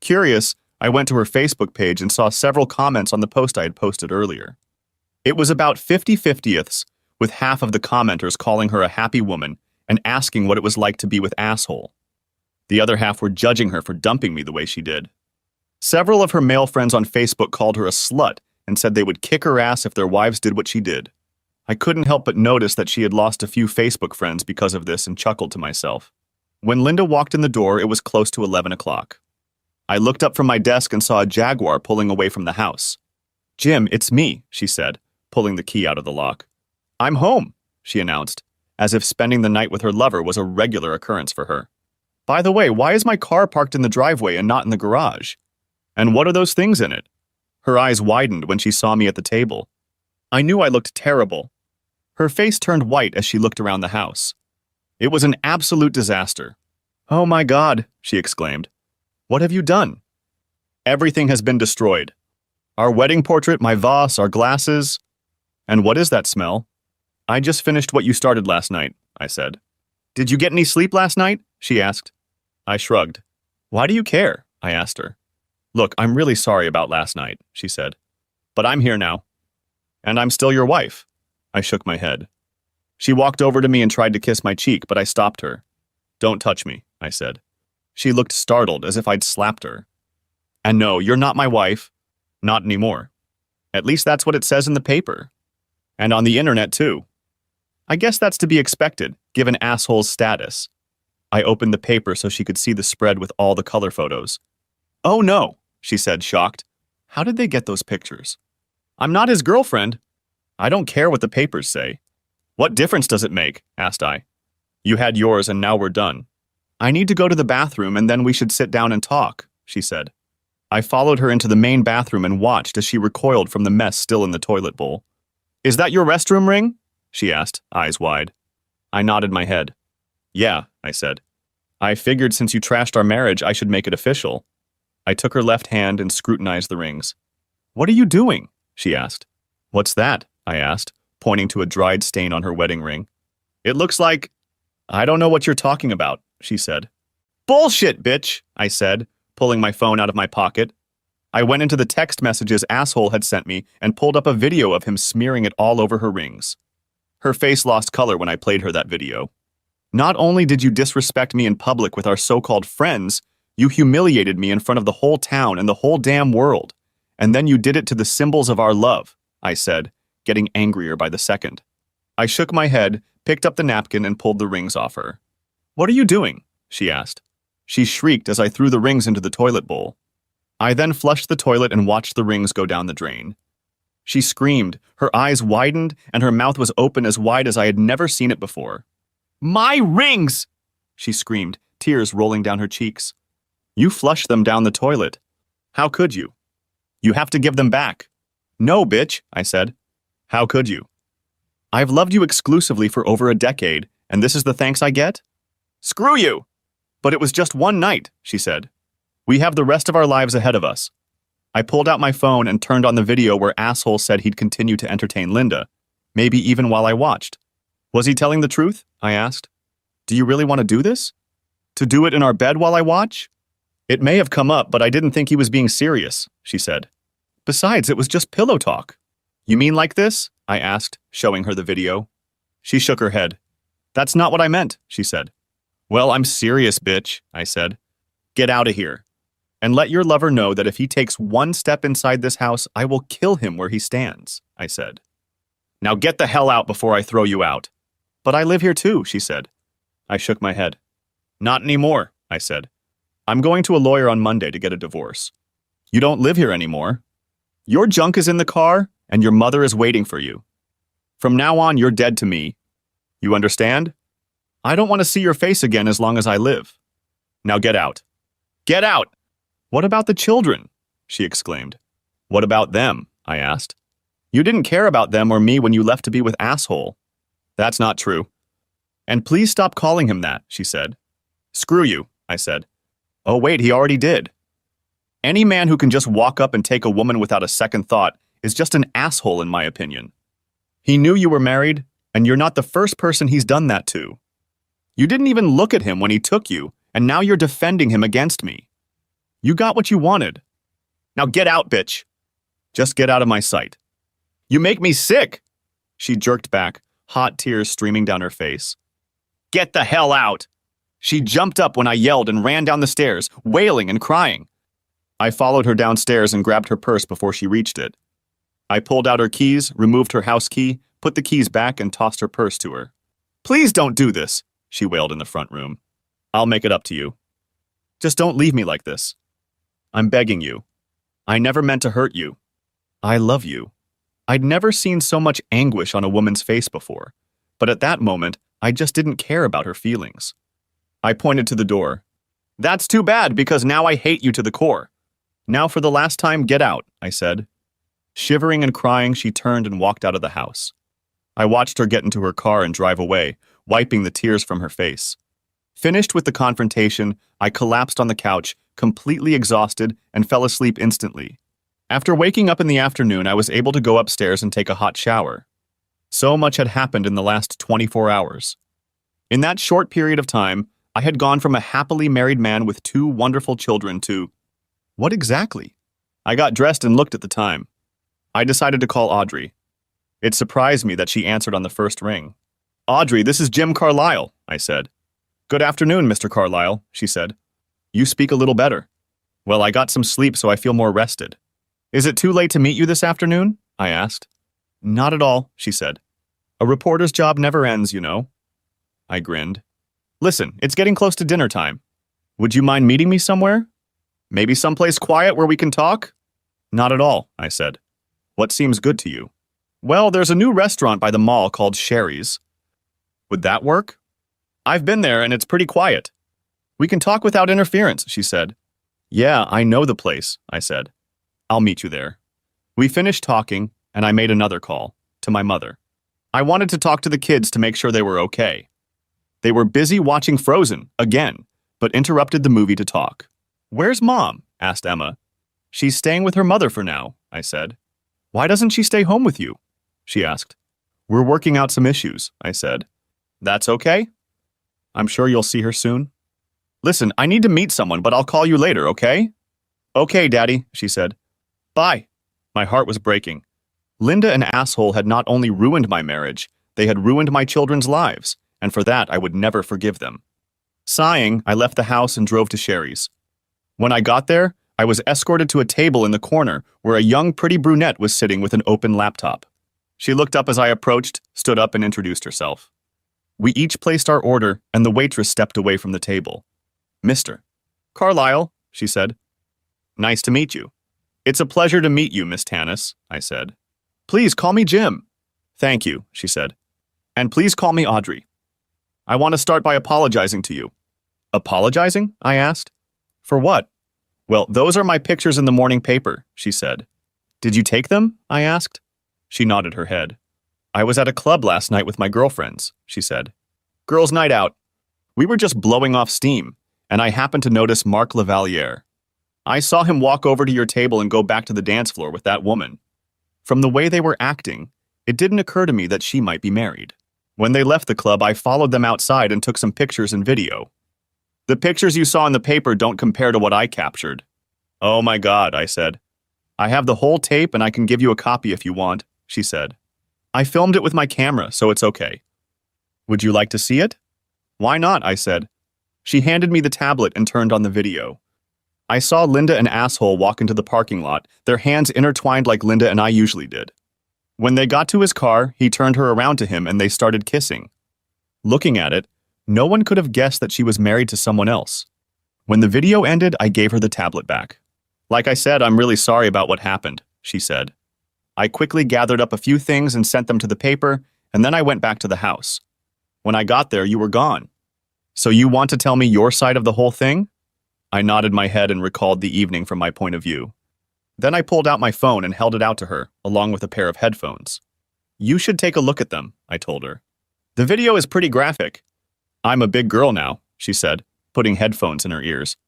Curious, I went to her Facebook page and saw several comments on the post I had posted earlier. It was about 50-50ths, with half of the commenters calling her a happy woman and asking what it was like to be with asshole. The other half were judging her for dumping me the way she did. Several of her male friends on Facebook called her a slut and said they would kick her ass if their wives did what she did. I couldn't help but notice that she had lost a few Facebook friends because of this and chuckled to myself. When Linda walked in the door, it was close to 11 o'clock. I looked up from my desk and saw a Jaguar pulling away from the house. Jim, it's me, she said, pulling the key out of the lock. I'm home, she announced, as if spending the night with her lover was a regular occurrence for her. By the way, why is my car parked in the driveway and not in the garage? And what are those things in it? Her eyes widened when she saw me at the table. I knew I looked terrible. Her face turned white as she looked around the house. It was an absolute disaster. Oh my God, she exclaimed. What have you done? Everything has been destroyed. Our wedding portrait, my vase, our glasses. And what is that smell? I just finished what you started last night, I said. Did you get any sleep last night? She asked. I shrugged. Why do you care? I asked her. Look, I'm really sorry about last night, she said. But I'm here now. And I'm still your wife. I shook my head. She walked over to me and tried to kiss my cheek, but I stopped her. Don't touch me, I said. She looked startled, as if I'd slapped her. And no, you're not my wife. Not anymore. At least that's what it says in the paper. And on the internet, too. I guess that's to be expected, given asshole's status. I opened the paper so she could see the spread with all the color photos. Oh no, she said, shocked. How did they get those pictures? I'm not his girlfriend. I don't care what the papers say. What difference does it make? Asked I. You had yours and now we're done. I need to go to the bathroom and then we should sit down and talk, she said. I followed her into the main bathroom and watched as she recoiled from the mess still in the toilet bowl. Is that your restroom ring? She asked, eyes wide. I nodded my head. Yeah, I said. I figured since you trashed our marriage, I should make it official. I took her left hand and scrutinized the rings. What are you doing? She asked. What's that? I asked, pointing to a dried stain on her wedding ring. It looks like... I don't know what you're talking about, she said. Bullshit, bitch, I said, pulling my phone out of my pocket. I went into the text messages asshole had sent me and pulled up a video of him smearing it all over her rings. Her face lost color when I played her that video. Not only did you disrespect me in public with our so-called friends, you humiliated me in front of the whole town and the whole damn world. And then you did it to the symbols of our love, I said, getting angrier by the second. I shook my head, picked up the napkin, and pulled the rings off her. What are you doing? She asked. She shrieked as I threw the rings into the toilet bowl. I then flushed the toilet and watched the rings go down the drain. She screamed, her eyes widened, and her mouth was open as wide as I had never seen it before. My rings! She screamed, tears rolling down her cheeks. You flushed them down the toilet. How could you? You have to give them back. No, bitch, I said. How could you? I've loved you exclusively for over a decade, and this is the thanks I get? Screw you! But it was just one night, she said. We have the rest of our lives ahead of us. I pulled out my phone and turned on the video where asshole said he'd continue to entertain Linda, maybe even while I watched. Was he telling the truth? I asked. Do you really want to do this? To do it in our bed while I watch? It may have come up, but I didn't think he was being serious, she said. Besides, it was just pillow talk. You mean like this? I asked, showing her the video. She shook her head. That's not what I meant, she said. Well, I'm serious, bitch, I said. Get out of here. And let your lover know that if he takes one step inside this house, I will kill him where he stands, I said. Now get the hell out before I throw you out. But I live here too, she said. I shook my head. Not anymore, I said. I'm going to a lawyer on Monday to get a divorce. You don't live here anymore. Your junk is in the car, and your mother is waiting for you. From now on, you're dead to me. You understand? I don't want to see your face again as long as I live. Now get out. Get out! What about the children? She exclaimed. What about them? I asked. You didn't care about them or me when you left to be with asshole. That's not true. And please stop calling him that, she said. Screw you, I said. Oh wait, he already did. Any man who can just walk up and take a woman without a second thought is just an asshole in my opinion. He knew you were married, and you're not the first person he's done that to. You didn't even look at him when he took you, and now you're defending him against me. You got what you wanted. Now get out, bitch. Just get out of my sight. You make me sick. She jerked back, hot tears streaming down her face. Get the hell out. She jumped up when I yelled and ran down the stairs, wailing and crying. I followed her downstairs and grabbed her purse before she reached it. I pulled out her keys, removed her house key, put the keys back, and tossed her purse to her. Please don't do this, she wailed in the front room. I'll make it up to you. Just don't leave me like this. I'm begging you. I never meant to hurt you. I love you. I'd never seen so much anguish on a woman's face before, but at that moment, I just didn't care about her feelings. I pointed to the door. That's too bad, because now I hate you to the core. Now for the last time, get out, I said. Shivering and crying, she turned and walked out of the house. I watched her get into her car and drive away, wiping the tears from her face. Finished with the confrontation, I collapsed on the couch, completely exhausted, and fell asleep instantly. After waking up in the afternoon, I was able to go upstairs and take a hot shower. So much had happened in the last 24 hours. In that short period of time, I had gone from a happily married man with 2 wonderful children to... What exactly? I got dressed and looked at the time. I decided to call Audrey. It surprised me that she answered on the first ring. Audrey, this is Jim Carlisle, I said. Good afternoon, Mr. Carlisle, she said. You speak a little better. Well, I got some sleep, so I feel more rested. Is it too late to meet you this afternoon? I asked. Not at all, she said. A reporter's job never ends, you know. I grinned. Listen, it's getting close to dinner time. Would you mind meeting me somewhere? Maybe someplace quiet where we can talk? Not at all, I said. What seems good to you? Well, there's a new restaurant by the mall called Sherry's. Would that work? I've been there and it's pretty quiet. We can talk without interference, she said. Yeah, I know the place, I said. I'll meet you there. We finished talking, and I made another call, to my mother. I wanted to talk to the kids to make sure they were okay. They were busy watching Frozen, again, but interrupted the movie to talk. Where's Mom? Asked Emma. She's staying with her mother for now, I said. Why doesn't she stay home with you? She asked. We're working out some issues, I said. That's okay? I'm sure you'll see her soon. Listen, I need to meet someone, but I'll call you later, okay? Okay, Daddy, she said. Bye. My heart was breaking. Linda and asshole had not only ruined my marriage, they had ruined my children's lives, and for that I would never forgive them. Sighing, I left the house and drove to Sherry's. When I got there, I was escorted to a table in the corner where a young, pretty brunette was sitting with an open laptop. She looked up as I approached, stood up, and introduced herself. We each placed our order, and the waitress stepped away from the table. Mr. Carlisle, she said. Nice to meet you. It's a pleasure to meet you, Miss Tannis, I said. Please call me Jim. Thank you, she said. And please call me Audrey. I want to start by apologizing to you. Apologizing? I asked. For what? Well, those are my pictures in the morning paper, she said. Did you take them? I asked. She nodded her head. I was at a club last night with my girlfriends, she said. Girls' night out. We were just blowing off steam, and I happened to notice Mark Lavaliere. I saw him walk over to your table and go back to the dance floor with that woman. From the way they were acting, it didn't occur to me that she might be married. When they left the club, I followed them outside and took some pictures and video. The pictures you saw in the paper don't compare to what I captured. Oh my God, I said. I have the whole tape and I can give you a copy if you want, she said. I filmed it with my camera, so it's okay. Would you like to see it? Why not, I said. She handed me the tablet and turned on the video. I saw Linda and Asshole walk into the parking lot, their hands intertwined like Linda and I usually did. When they got to his car, he turned her around to him and they started kissing. Looking at it, no one could have guessed that she was married to someone else. When the video ended, I gave her the tablet back. Like I said, I'm really sorry about what happened, she said. I quickly gathered up a few things and sent them to the paper, and then I went back to the house. When I got there, you were gone. So you want to tell me your side of the whole thing? I nodded my head and recalled the evening from my point of view. Then I pulled out my phone and held it out to her, along with a pair of headphones. You should take a look at them, I told her. The video is pretty graphic. I'm a big girl now, she said, putting headphones in her ears.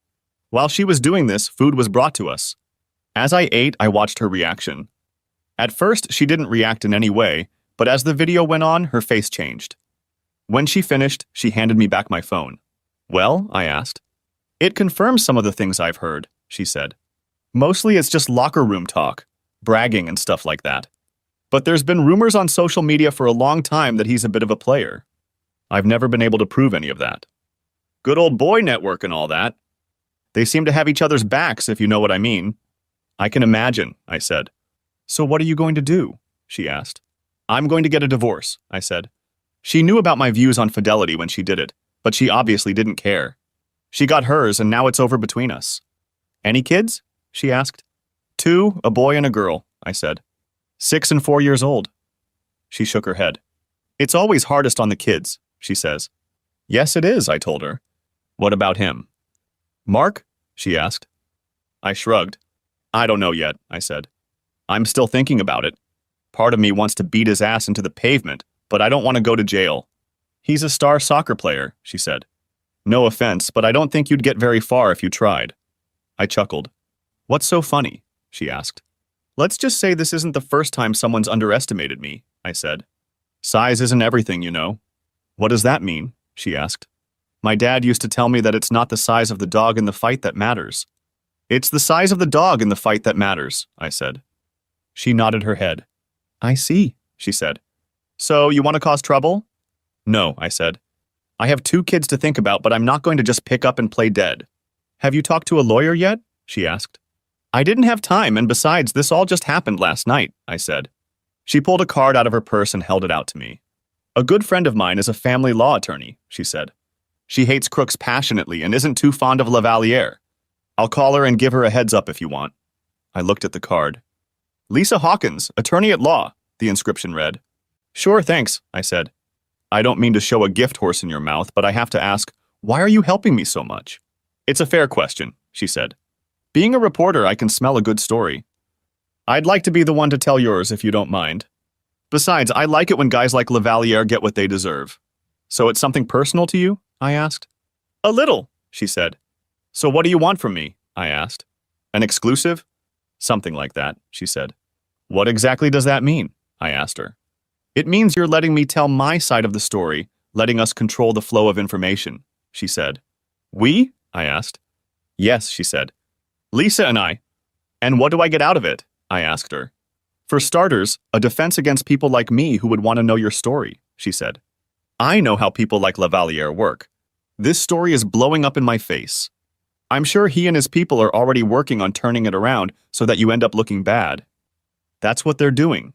While she was doing this, food was brought to us. As I ate, I watched her reaction. At first, she didn't react in any way, but as the video went on, her face changed. When she finished, she handed me back my phone. Well, I asked. It confirms some of the things I've heard, she said. Mostly it's just locker room talk, bragging and stuff like that. But there's been rumors on social media for a long time that he's a bit of a player. I've never been able to prove any of that. Good old boy network and all that. They seem to have each other's backs, if you know what I mean. I can imagine, I said. So what are you going to do? She asked. I'm going to get a divorce, I said. She knew about my views on fidelity when she did it, but she obviously didn't care. She got hers, and now it's over between us. Any kids? She asked. 2, a boy and a girl, I said. 6 and 4 years old. She shook her head. It's always hardest on the kids, she says. Yes, it is, I told her. What about him? Mark? She asked. I shrugged. I don't know yet, I said. I'm still thinking about it. Part of me wants to beat his ass into the pavement, but I don't want to go to jail. He's a star soccer player, she said. No offense, but I don't think you'd get very far if you tried. I chuckled. What's so funny? She asked. Let's just say this isn't the first time someone's underestimated me, I said. Size isn't everything, you know. What does that mean? She asked. My dad used to tell me that it's not the size of the dog in the fight that matters. It's the size of the dog in the fight that matters, I said. She nodded her head. I see, she said. So you want to cause trouble? No, I said. I have 2 kids to think about, but I'm not going to just pick up and play dead. Have you talked to a lawyer yet? She asked. I didn't have time, and besides, this all just happened last night, I said. She pulled a card out of her purse and held it out to me. A good friend of mine is a family law attorney, she said. She hates crooks passionately and isn't too fond of Lavalier. I'll call her and give her a heads up if you want. I looked at the card. Lisa Hawkins, attorney at law, the inscription read. Sure, thanks, I said. I don't mean to show a gift horse in your mouth, but I have to ask, why are you helping me so much? It's a fair question, she said. Being a reporter, I can smell a good story. I'd like to be the one to tell yours if you don't mind. Besides, I like it when guys like Lavalier get what they deserve. So it's something personal to you? I asked. A little, she said. So what do you want from me? I asked. An exclusive? Something like that, she said. What exactly does that mean? I asked her. It means you're letting me tell my side of the story, letting us control the flow of information, she said. We? I asked. Yes, she said. Lisa and I. And what do I get out of it? I asked her. For starters, a defense against people like me who would want to know your story, she said. I know how people like Lavalier work. This story is blowing up in my face. I'm sure he and his people are already working on turning it around so that you end up looking bad. That's what they're doing.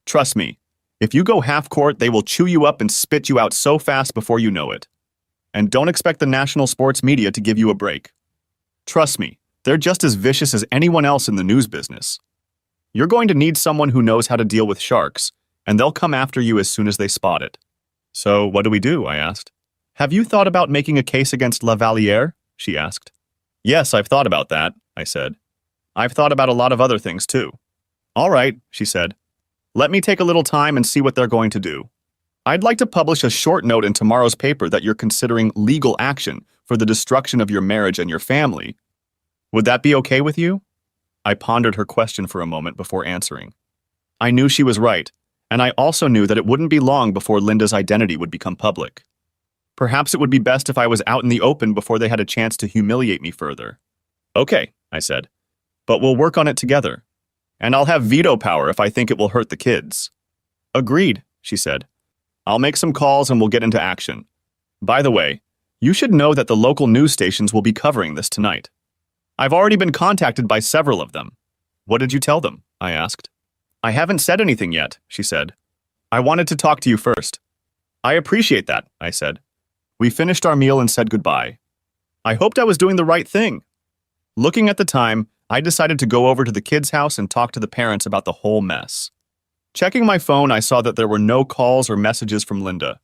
Trust me, if you go half court, they will chew you up and spit you out so fast before you know it. And don't expect the national sports media to give you a break. Trust me, they're just as vicious as anyone else in the news business. You're going to need someone who knows how to deal with sharks, and they'll come after you as soon as they spot it. So what do we do? I asked. Have you thought about making a case against Lavalier? She asked. Yes, I've thought about that, I said. I've thought about a lot of other things too. All right, she said. Let me take a little time and see what they're going to do. I'd like to publish a short note in tomorrow's paper that you're considering legal action for the destruction of your marriage and your family. Would that be okay with you? I pondered her question for a moment before answering. I knew she was right, and I also knew that it wouldn't be long before Linda's identity would become public. Perhaps it would be best if I was out in the open before they had a chance to humiliate me further. Okay, I said, but we'll work on it together. And I'll have veto power if I think it will hurt the kids. Agreed, she said. I'll make some calls and we'll get into action. By the way, you should know that the local news stations will be covering this tonight. I've already been contacted by several of them. What did you tell them? I asked. I haven't said anything yet, she said. I wanted to talk to you first. I appreciate that, I said. We finished our meal and said goodbye. I hoped I was doing the right thing. Looking at the time, I decided to go over to the kids' house and talk to the parents about the whole mess. Checking my phone, I saw that there were no calls or messages from Linda.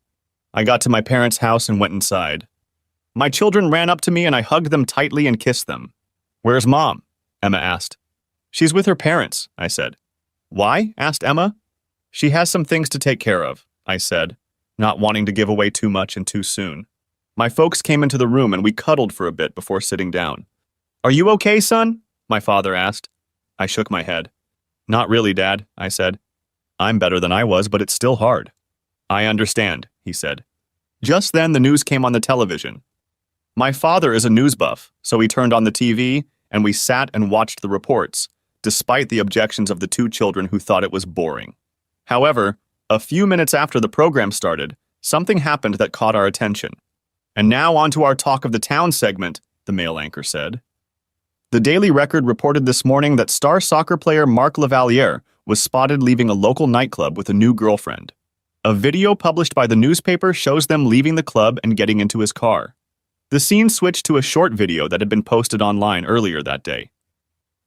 I got to my parents' house and went inside. My children ran up to me and I hugged them tightly and kissed them. Where's Mom? Emma asked. She's with her parents, I said. Why? Asked Emma. She has some things to take care of, I said, not wanting to give away too much and too soon. My folks came into the room and we cuddled for a bit before sitting down. Are you okay, son? My father asked. I shook my head. Not really, Dad, I said. I'm better than I was, but it's still hard. I understand, he said. Just then the news came on the television. My father is a news buff, so he turned on the TV and we sat and watched the reports, despite the objections of the two children who thought it was boring. However, a few minutes after the program started, something happened that caught our attention. And now on to our Talk of the Town segment, the male anchor said. The Daily Record reported this morning that star soccer player Mark Lavaliere was spotted leaving a local nightclub with a new girlfriend. A video published by the newspaper shows them leaving the club and getting into his car. The scene switched to a short video that had been posted online earlier that day.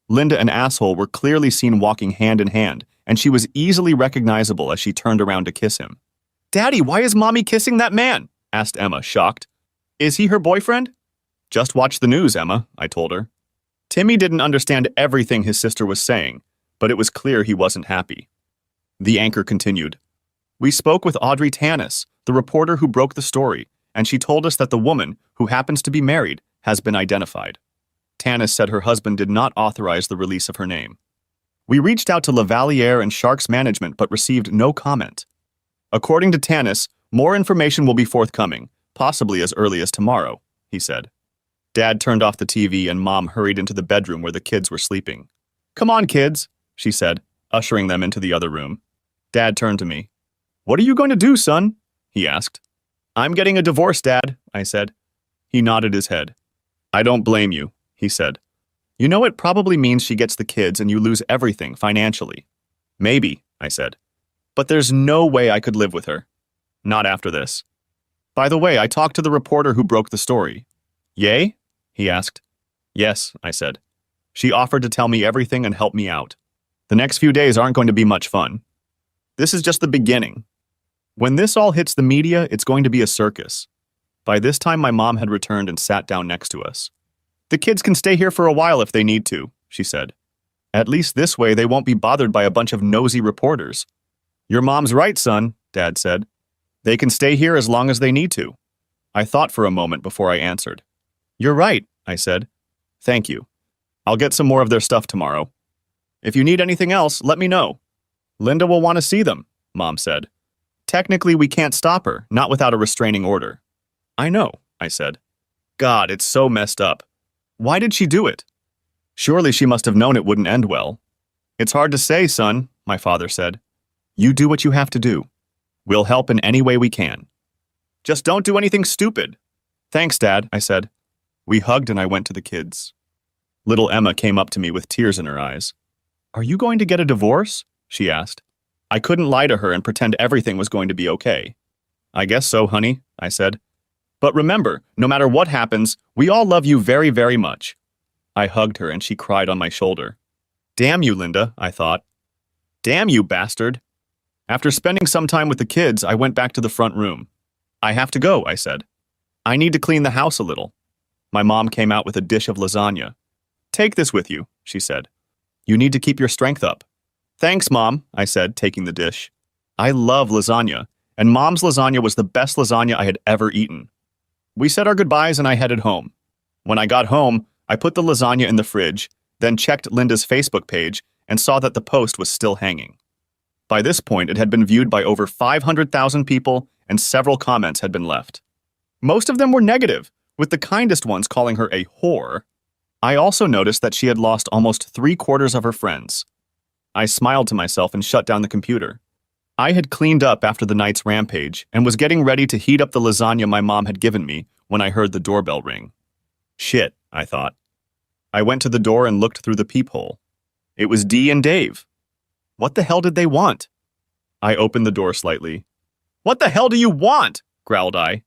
Linda and Asshole were clearly seen walking hand in hand, and she was easily recognizable as she turned around to kiss him. Daddy, why is Mommy kissing that man? Asked Emma, shocked. Is he her boyfriend? Just watch the news, Emma, I told her. Timmy didn't understand everything his sister was saying, but it was clear he wasn't happy. The anchor continued. We spoke with Audrey Tanis, the reporter who broke the story, and she told us that the woman, who happens to be married, has been identified. Tanis said her husband did not authorize the release of her name. We reached out to Lavaliere and Sharks management but received no comment. According to Tanis, more information will be forthcoming, possibly as early as tomorrow, he said. Dad turned off the TV and Mom hurried into the bedroom where the kids were sleeping. Come on, kids, she said, ushering them into the other room. Dad turned to me. What are you going to do, son? He asked. I'm getting a divorce, Dad, I said. He nodded his head. I don't blame you, he said. You know it probably means she gets the kids and you lose everything financially. Maybe, I said. But there's no way I could live with her. Not after this. By the way, I talked to the reporter who broke the story. Yay? He asked. Yes, I said. She offered to tell me everything and help me out. The next few days aren't going to be much fun. This is just the beginning. When this all hits the media, it's going to be a circus. By this time, my mom had returned and sat down next to us. The kids can stay here for a while if they need to, she said. At least this way they won't be bothered by a bunch of nosy reporters. Your mom's right, son, Dad said. They can stay here as long as they need to. I thought for a moment before I answered. You're right, I said. Thank you. I'll get some more of their stuff tomorrow. If you need anything else, let me know. Linda will want to see them, Mom said. Technically, we can't stop her, not without a restraining order. I know, I said. God, it's so messed up. Why did she do it? Surely she must have known it wouldn't end well. It's hard to say, son, my father said. You do what you have to do. We'll help in any way we can. Just don't do anything stupid. Thanks, Dad, I said. We hugged and I went to the kids. Little Emma came up to me with tears in her eyes. Are you going to get a divorce? She asked. I couldn't lie to her and pretend everything was going to be okay. I guess so, honey, I said. But remember, no matter what happens, we all love you very, very much. I hugged her and she cried on my shoulder. Damn you, Linda, I thought. Damn you, bastard. After spending some time with the kids, I went back to the front room. I have to go, I said. I need to clean the house a little. My mom came out with a dish of lasagna. Take this with you, she said. You need to keep your strength up. Thanks, Mom, I said, taking the dish. I love lasagna, and Mom's lasagna was the best lasagna I had ever eaten. We said our goodbyes and I headed home. When I got home, I put the lasagna in the fridge, then checked Linda's Facebook page and saw that the post was still hanging. By this point, it had been viewed by over 500,000 people and several comments had been left. Most of them were negative, with the kindest ones calling her a whore. I also noticed that she had lost almost 3/4 of her friends. I smiled to myself and shut down the computer. I had cleaned up after the night's rampage and was getting ready to heat up the lasagna my mom had given me when I heard the doorbell ring. Shit, I thought. I went to the door and looked through the peephole. It was Dee and Dave. What the hell did they want? I opened the door slightly. What the hell do you want? Growled I.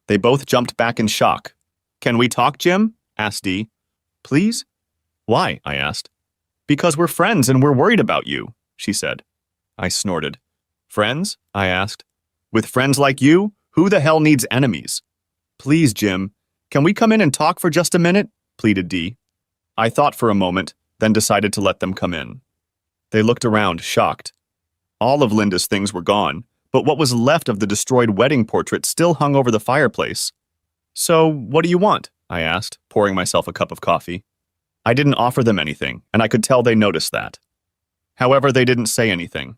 They both jumped back in shock. Can we talk, Jim? Asked Dee. Please? Why? I asked. Because we're friends and we're worried about you, she said. I snorted. Friends? I asked. With friends like you, who the hell needs enemies? Please, Jim, can we come in and talk for just a minute? Pleaded Dee. I thought for a moment, then decided to let them come in. They looked around, shocked. All of Linda's things were gone, but what was left of the destroyed wedding portrait still hung over the fireplace. So, what do you want? I asked, pouring myself a cup of coffee. I didn't offer them anything, and I could tell they noticed that. However, they didn't say anything.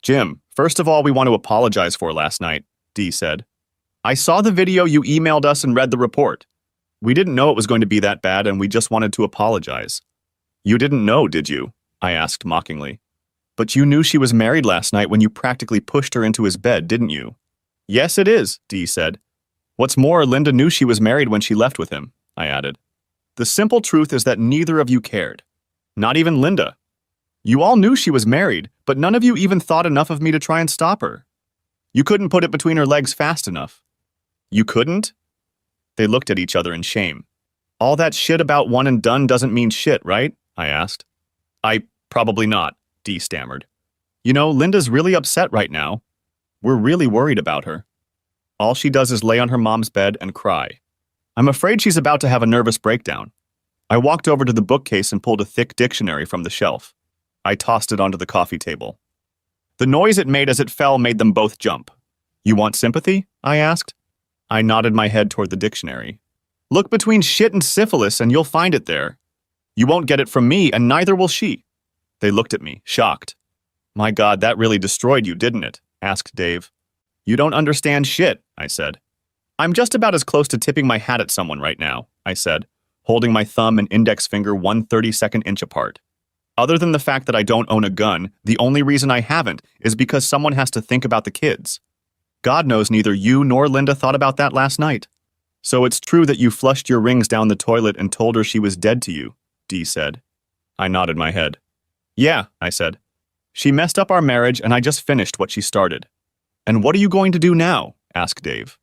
Jim, first of all, we want to apologize for last night, Dee said. I saw the video you emailed us and read the report. We didn't know it was going to be that bad, and we just wanted to apologize. You didn't know, did you? I asked mockingly. But you knew she was married last night when you practically pushed her into his bed, didn't you? Yes, it is, Dee said. What's more, Linda knew she was married when she left with him, I added. The simple truth is that neither of you cared. Not even Linda. You all knew she was married, but none of you even thought enough of me to try and stop her. You couldn't put it between her legs fast enough. You couldn't? They looked at each other in shame. All that shit about one and done doesn't mean shit, right? I asked. Probably not, Dee stammered. You know, Linda's really upset right now. We're really worried about her. All she does is lay on her mom's bed and cry. I'm afraid she's about to have a nervous breakdown. I walked over to the bookcase and pulled a thick dictionary from the shelf. I tossed it onto the coffee table. The noise it made as it fell made them both jump. You want sympathy? I asked. I nodded my head toward the dictionary. Look between shit and syphilis and you'll find it there. You won't get it from me and neither will she. They looked at me, shocked. My God, that really destroyed you, didn't it? Asked Dave. You don't understand shit, I said. I'm just about as close to tipping my hat at someone right now, I said, holding my thumb and index finger 1/32 inch apart. Other than the fact that I don't own a gun, the only reason I haven't is because someone has to think about the kids. God knows neither you nor Linda thought about that last night. So it's true that you flushed your rings down the toilet and told her she was dead to you, Dee said. I nodded my head. Yeah, I said. She messed up our marriage and I just finished what she started. And what are you going to do now? Asked Dave.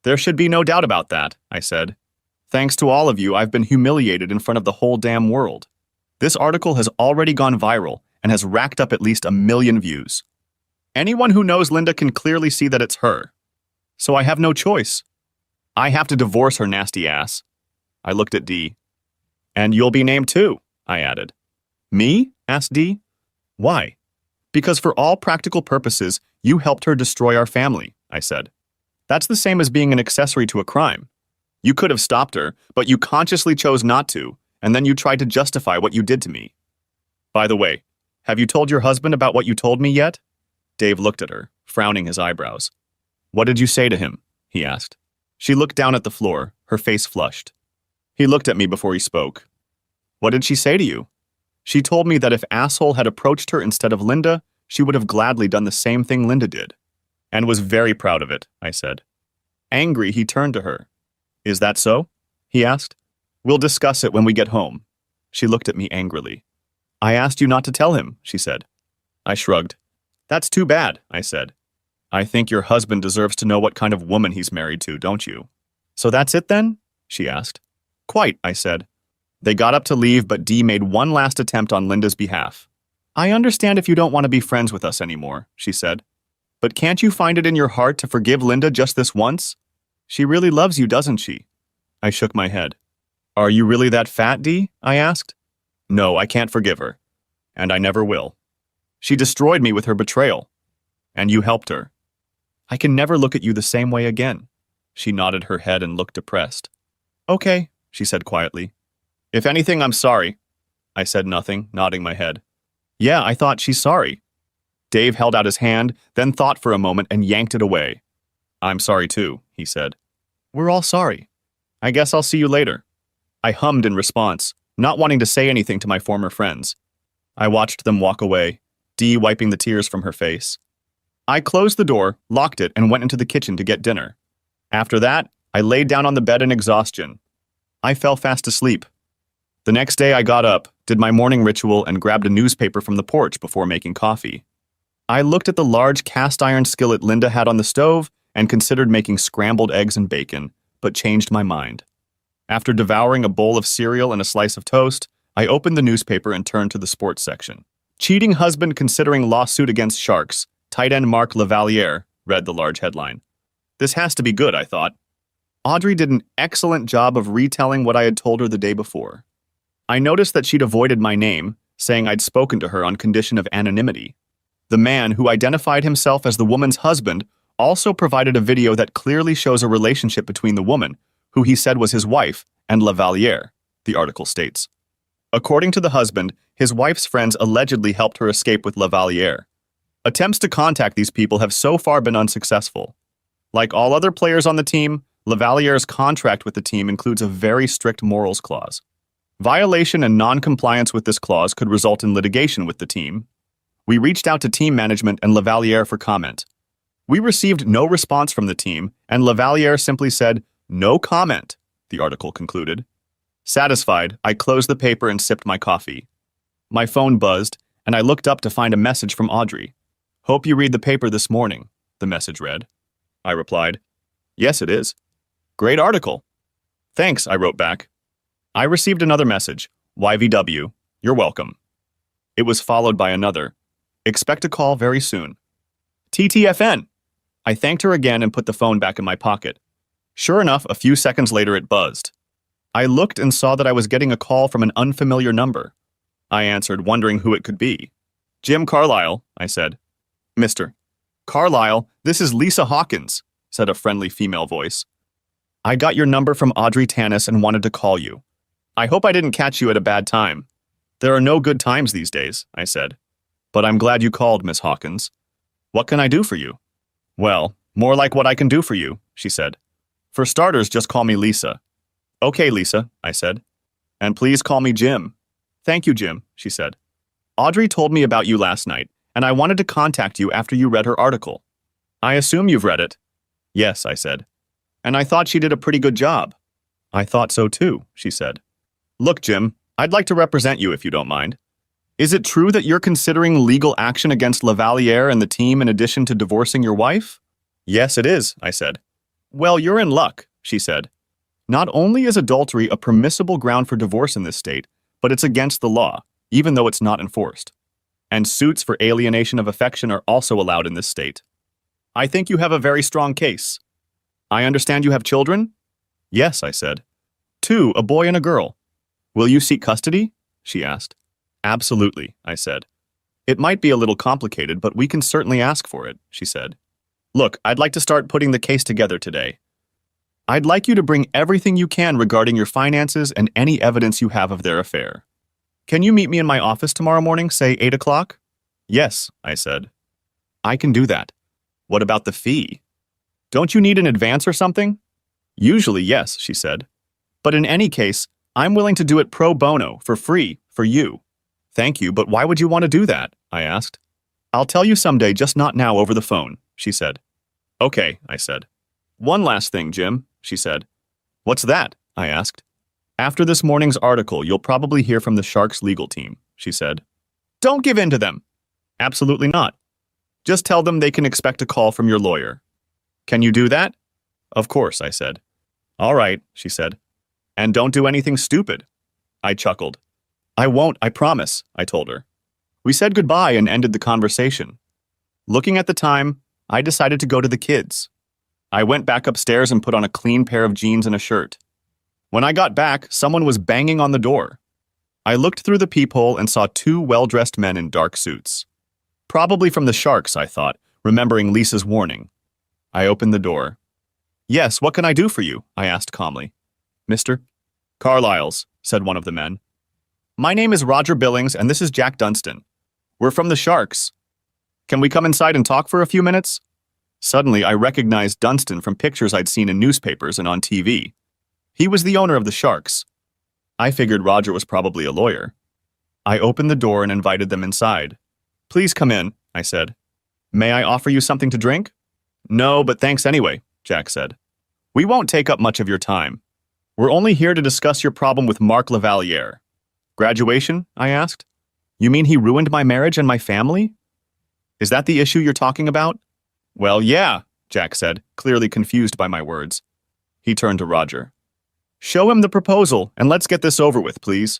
There should be no doubt about that, I said. Thanks to all of you, I've been humiliated in front of the whole damn world. This article has already gone viral and has racked up at least 1 million views. Anyone who knows Linda can clearly see that it's her. So I have no choice. I have to divorce her nasty ass. I looked at Dee. And you'll be named too, I added. Me? Asked Dee. Why? Because for all practical purposes, you helped her destroy our family, I said. That's the same as being an accessory to a crime. You could have stopped her, but you consciously chose not to, and then you tried to justify what you did to me. By the way, have you told your husband about what you told me yet? Dave looked at her, frowning his eyebrows. What did you say to him? He asked. She looked down at the floor, her face flushed. He looked at me before he spoke. What did she say to you? She told me that if Asshole had approached her instead of Linda, she would have gladly done the same thing Linda did. And was very proud of it, I said. Angry, he turned to her. Is that so? He asked. We'll discuss it when we get home. She looked at me angrily. I asked you not to tell him, she said. I shrugged. That's too bad, I said. I think your husband deserves to know what kind of woman he's married to, don't you? So that's it then? She asked. Quite, I said. They got up to leave, but Dee made one last attempt on Linda's behalf. I understand if you don't want to be friends with us anymore, she said. But can't you find it in your heart to forgive Linda just this once? She really loves you, doesn't she? I shook my head. Are you really that fat, Dee? I asked. No, I can't forgive her. And I never will. She destroyed me with her betrayal. And you helped her. I can never look at you the same way again. She nodded her head and looked depressed. Okay, she said quietly. If anything, I'm sorry. I said nothing, nodding my head. Yeah, I thought she's sorry. Dave held out his hand, then thought for a moment and yanked it away. I'm sorry too, he said. We're all sorry. I guess I'll see you later. I hummed in response, not wanting to say anything to my former friends. I watched them walk away, Dee wiping the tears from her face. I closed the door, locked it, and went into the kitchen to get dinner. After that, I laid down on the bed in exhaustion. I fell fast asleep. The next day I got up, did my morning ritual, and grabbed a newspaper from the porch before making coffee. I looked at the large cast-iron skillet Linda had on the stove and considered making scrambled eggs and bacon, but changed my mind. After devouring a bowl of cereal and a slice of toast, I opened the newspaper and turned to the sports section. Cheating husband considering lawsuit against Sharks, tight end Mark Lavaliere, read the large headline. This has to be good, I thought. Audrey did an excellent job of retelling what I had told her the day before. I noticed that she'd avoided my name, saying I'd spoken to her on condition of anonymity. The man, who identified himself as the woman's husband, also provided a video that clearly shows a relationship between the woman, who he said was his wife, and Lavaliere, the article states. According to the husband, his wife's friends allegedly helped her escape with Lavaliere. Attempts to contact these people have so far been unsuccessful. Like all other players on the team, Lavaliere's contract with the team includes a very strict morals clause. Violation and non-compliance with this clause could result in litigation with the team. We reached out to team management and Lavaliere for comment. We received no response from the team, and Lavaliere simply said, "No comment," the article concluded. Satisfied, I closed the paper and sipped my coffee. My phone buzzed, and I looked up to find a message from Audrey. "Hope you read the paper this morning," the message read. I replied, "Yes, it is." "Great article." "Thanks," I wrote back. I received another message, "YVW, you're welcome." It was followed by another, "Expect a call very soon." TTFN. I thanked her again and put the phone back in my pocket. Sure enough, a few seconds later it buzzed. I looked and saw that I was getting a call from an unfamiliar number. I answered, wondering who it could be. "Jim Carlisle," I said. "Mr. Carlisle, this is Lisa Hawkins," said a friendly female voice. "I got your number from Audrey Tanis and wanted to call you. I hope I didn't catch you at a bad time." "There are no good times these days," I said. "But I'm glad you called, Miss Hawkins. What can I do for you?" "Well, more like what I can do for you," she said. "For starters, just call me Lisa." "Okay, Lisa," I said. "And please call me Jim." "Thank you, Jim," she said. "Audrey told me about you last night, and I wanted to contact you after you read her article." "I assume you've read it." "Yes," I said. "And I thought she did a pretty good job." "I thought so too," she said. "Look, Jim, I'd like to represent you if you don't mind. Is it true that you're considering legal action against Lavaliere and the team in addition to divorcing your wife?" "Yes, it is," I said. "Well, you're in luck," she said. "Not only is adultery a permissible ground for divorce in this state, but it's against the law, even though it's not enforced. And suits for alienation of affection are also allowed in this state. I think you have a very strong case. I understand you have children?" "Yes," I said. "Two, a boy and a girl." "Will you seek custody?" she asked. "Absolutely," I said. "It might be a little complicated, but we can certainly ask for it," she said. "Look, I'd like to start putting the case together today. I'd like you to bring everything you can regarding your finances and any evidence you have of their affair. Can you meet me in my office tomorrow morning, say 8 o'clock? "Yes," I said. "I can do that." "What about the fee? Don't you need an advance or something?" "Usually, yes," she said. "But in any case, I'm willing to do it pro bono, for free, for you." "Thank you, but why would you want to do that?" I asked. "I'll tell you someday, just not now over the phone," she said. "Okay," I said. "One last thing, Jim," she said. "What's that?" I asked. "After this morning's article, you'll probably hear from the Sharks legal team," she said. "Don't give in to them." "Absolutely not. Just tell them they can expect a call from your lawyer." "Can you do that?" "Of course," I said. "All right," she said. "And don't do anything stupid." I chuckled. "I won't, I promise," I told her. We said goodbye and ended the conversation. Looking at the time, I decided to go to the kids. I went back upstairs and put on a clean pair of jeans and a shirt. When I got back, someone was banging on the door. I looked through the peephole and saw two well-dressed men in dark suits. Probably from the Sharks, I thought, remembering Lisa's warning. I opened the door. "Yes, what can I do for you?" I asked calmly. "Mr. Carlisle's," said one of the men. My name is Roger Billings, and this is Jack Dunstan. We're from the Sharks. Can we come inside and talk for a few minutes? Suddenly, I recognized Dunstan from pictures I'd seen in newspapers and on TV. He was the owner of the Sharks. I figured Roger was probably a lawyer. I opened the door and invited them inside. Please come in, I said. May I offer you something to drink? No, but thanks anyway, Jack said. We won't take up much of your time. We're only here to discuss your problem with Mark Lavaliere. Graduation? I asked. You mean he ruined my marriage and my family? Is that the issue you're talking about? Well, yeah, Jack said, clearly confused by my words. He turned to Roger. Show him the proposal, and let's get this over with, please.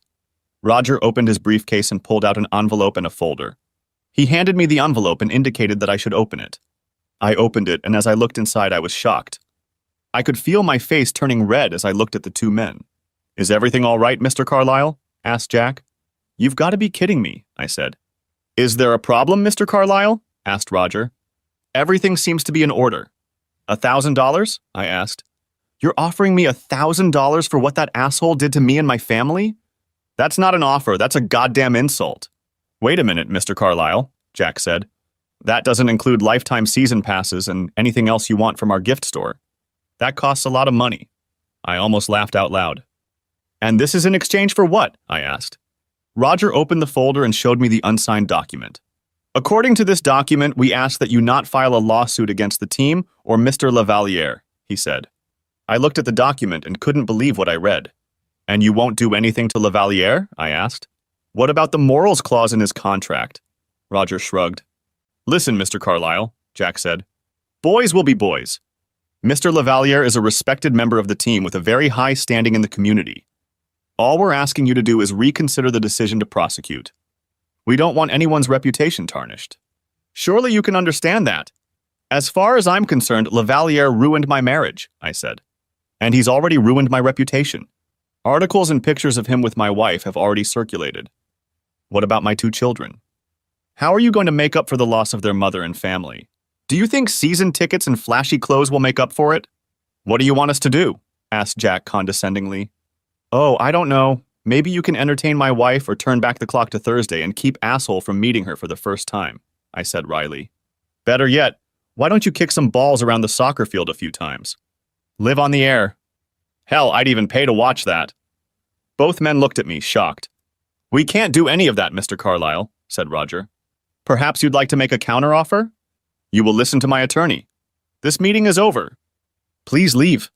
Roger opened his briefcase and pulled out an envelope and a folder. He handed me the envelope and indicated that I should open it. I opened it, and as I looked inside, I was shocked. I could feel my face turning red as I looked at the two men. Is everything all right, Mr. Carlyle? Asked Jack. You've got to be kidding me, I said. Is there a problem, Mr. Carlyle? Asked Roger. Everything seems to be in order. $1,000? I asked. You're offering me $1,000 for what that asshole did to me and my family? That's not an offer, that's a goddamn insult. Wait a minute, Mr. Carlyle, Jack said. That doesn't include lifetime season passes and anything else you want from our gift store. That costs a lot of money. I almost laughed out loud. And this is in exchange for what? I asked. Roger opened the folder and showed me the unsigned document. According to this document, we ask that you not file a lawsuit against the team or Mr. Lavaliere, he said. I looked at the document and couldn't believe what I read. And you won't do anything to Lavaliere? I asked. What about the morals clause in his contract? Roger shrugged. Listen, Mr. Carlyle, Jack said. Boys will be boys. Mr. Lavaliere is a respected member of the team with a very high standing in the community. All we're asking you to do is reconsider the decision to prosecute. We don't want anyone's reputation tarnished. Surely you can understand that. As far as I'm concerned, Lavaliere ruined my marriage, I said. And he's already ruined my reputation. Articles and pictures of him with my wife have already circulated. What about my two children? How are you going to make up for the loss of their mother and family? Do you think season tickets and flashy clothes will make up for it? What do you want us to do? Asked Jack condescendingly. Oh, I don't know. Maybe you can entertain my wife or turn back the clock to Thursday and keep asshole from meeting her for the first time, I said wryly. Better yet, why don't you kick some balls around the soccer field a few times? Live on the air. Hell, I'd even pay to watch that. Both men looked at me, shocked. We can't do any of that, Mr. Carlyle, said Roger. Perhaps you'd like to make a counteroffer? You will listen to my attorney. This meeting is over. Please leave.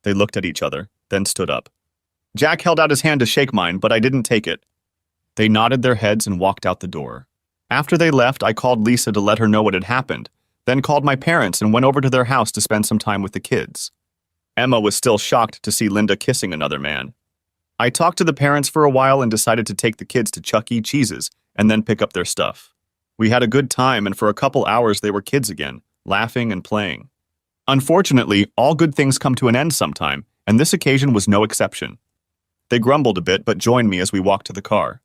They looked at each other, then stood up. Jack held out his hand to shake mine, but I didn't take it. They nodded their heads and walked out the door. After they left, I called Lisa to let her know what had happened, then called my parents and went over to their house to spend some time with the kids. Emma was still shocked to see Linda kissing another man. I talked to the parents for a while and decided to take the kids to Chuck E. Cheese's and then pick up their stuff. We had a good time, and for a couple hours they were kids again, laughing and playing. Unfortunately, all good things come to an end sometime, and this occasion was no exception. They grumbled a bit but joined me as we walked to the car.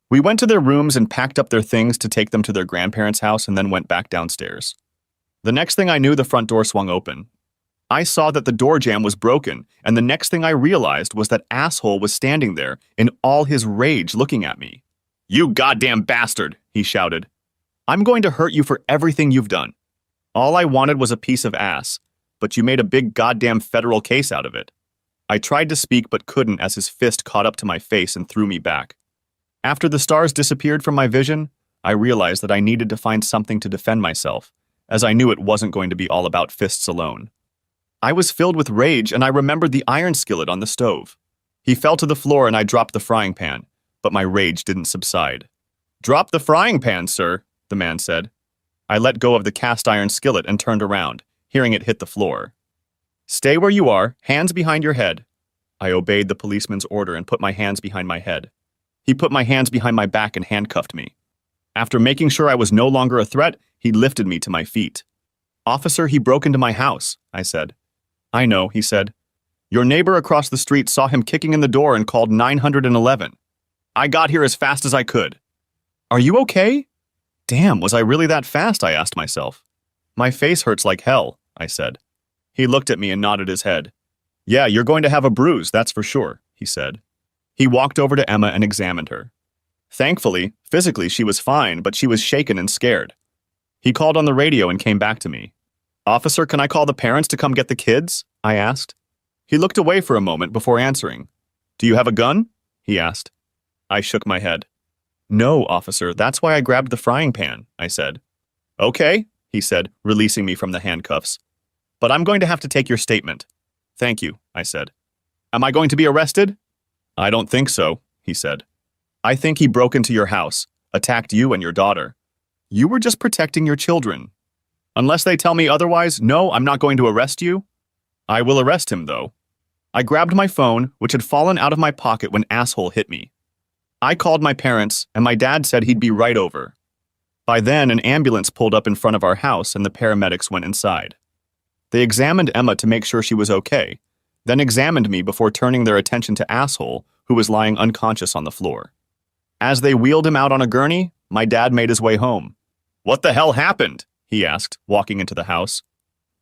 We went to their rooms and packed up their things to take them to their grandparents' house and then went back downstairs. The next thing I knew, the front door swung open. I saw that the door jamb was broken, and the next thing I realized was that asshole was standing there in all his rage looking at me. You goddamn bastard, he shouted. I'm going to hurt you for everything you've done. All I wanted was a piece of ass, but you made a big goddamn federal case out of it. I tried to speak but couldn't as his fist caught up to my face and threw me back. After the stars disappeared from my vision, I realized that I needed to find something to defend myself, as I knew it wasn't going to be all about fists alone. I was filled with rage and I remembered the iron skillet on the stove. He fell to the floor and I dropped the frying pan, but my rage didn't subside. Drop the frying pan, sir, the man said. I let go of the cast iron skillet and turned around, hearing it hit the floor. Stay where you are, hands behind your head. I obeyed the policeman's order and put my hands behind my head. He put my hands behind my back and handcuffed me. After making sure I was no longer a threat, he lifted me to my feet. Officer, he broke into my house, I said. I know, he said. Your neighbor across the street saw him kicking in the door and called 911. I got here as fast as I could. Are you okay? Damn, was I really that fast? I asked myself. My face hurts like hell, I said. He looked at me and nodded his head. Yeah, you're going to have a bruise, that's for sure, he said. He walked over to Emma and examined her. Thankfully, physically she was fine, but she was shaken and scared. He called on the radio and came back to me. "Officer, can I call the parents to come get the kids?" I asked. He looked away for a moment before answering. "Do you have a gun?" he asked. I shook my head. "No, officer, that's why I grabbed the frying pan," I said. "Okay," he said, releasing me from the handcuffs. "But I'm going to have to take your statement." "Thank you," I said. "Am I going to be arrested?" "I don't think so," he said. "I think he broke into your house, attacked you and your daughter. You were just protecting your children. Unless they tell me otherwise, no, I'm not going to arrest you." "I will arrest him, though." I grabbed my phone, which had fallen out of my pocket when asshole hit me. I called my parents, and my dad said he'd be right over. By then, an ambulance pulled up in front of our house, and the paramedics went inside. They examined Emma to make sure she was okay, then examined me before turning their attention to asshole, who was lying unconscious on the floor. As they wheeled him out on a gurney, my dad made his way home. "What the hell happened?" he asked, walking into the house.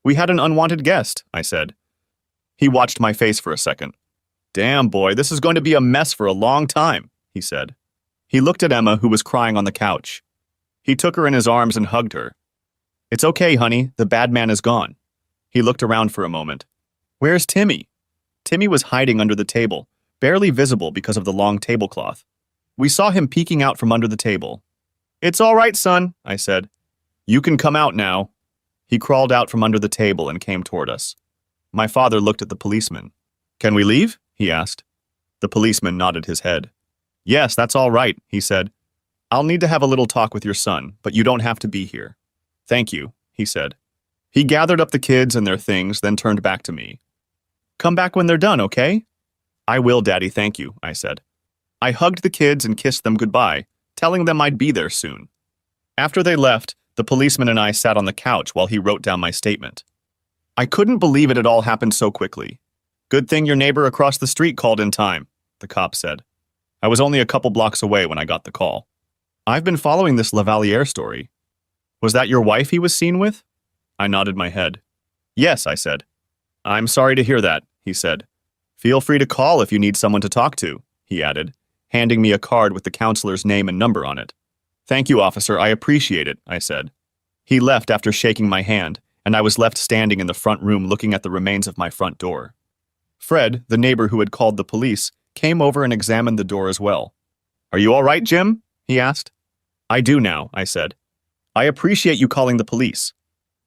"We had an unwanted guest," I said. He watched my face for a second. "Damn, boy, this is going to be a mess for a long time," he said. He looked at Emma, who was crying on the couch. He took her in his arms and hugged her. "It's okay, honey, the bad man is gone." He looked around for a moment. "Where's Timmy?" Timmy was hiding under the table, barely visible because of the long tablecloth. We saw him peeking out from under the table. "It's all right, son," I said. "You can come out now." He crawled out from under the table and came toward us. My father looked at the policeman. "Can we leave?" he asked. The policeman nodded his head. "Yes, that's all right," he said. "I'll need to have a little talk with your son, but you don't have to be here." "Thank you," he said. He gathered up the kids and their things, then turned back to me. "Come back when they're done, okay?" "I will, Daddy, thank you," I said. I hugged the kids and kissed them goodbye, telling them I'd be there soon. After they left, the policeman and I sat on the couch while he wrote down my statement. I couldn't believe it had all happened so quickly. "Good thing your neighbor across the street called in time," the cop said. I was only a couple blocks away when I got the call. "I've been following this Lavalier story. Was that your wife he was seen with?" I nodded my head. "Yes," I said. "I'm sorry to hear that," he said. "Feel free to call if you need someone to talk to," he added, handing me a card with the counselor's name and number on it. "Thank you, officer, I appreciate it," I said. He left after shaking my hand, and I was left standing in the front room looking at the remains of my front door. Fred, the neighbor who had called the police, came over and examined the door as well. "Are you all right, Jim?" he asked. "I do now," I said. "I appreciate you calling the police."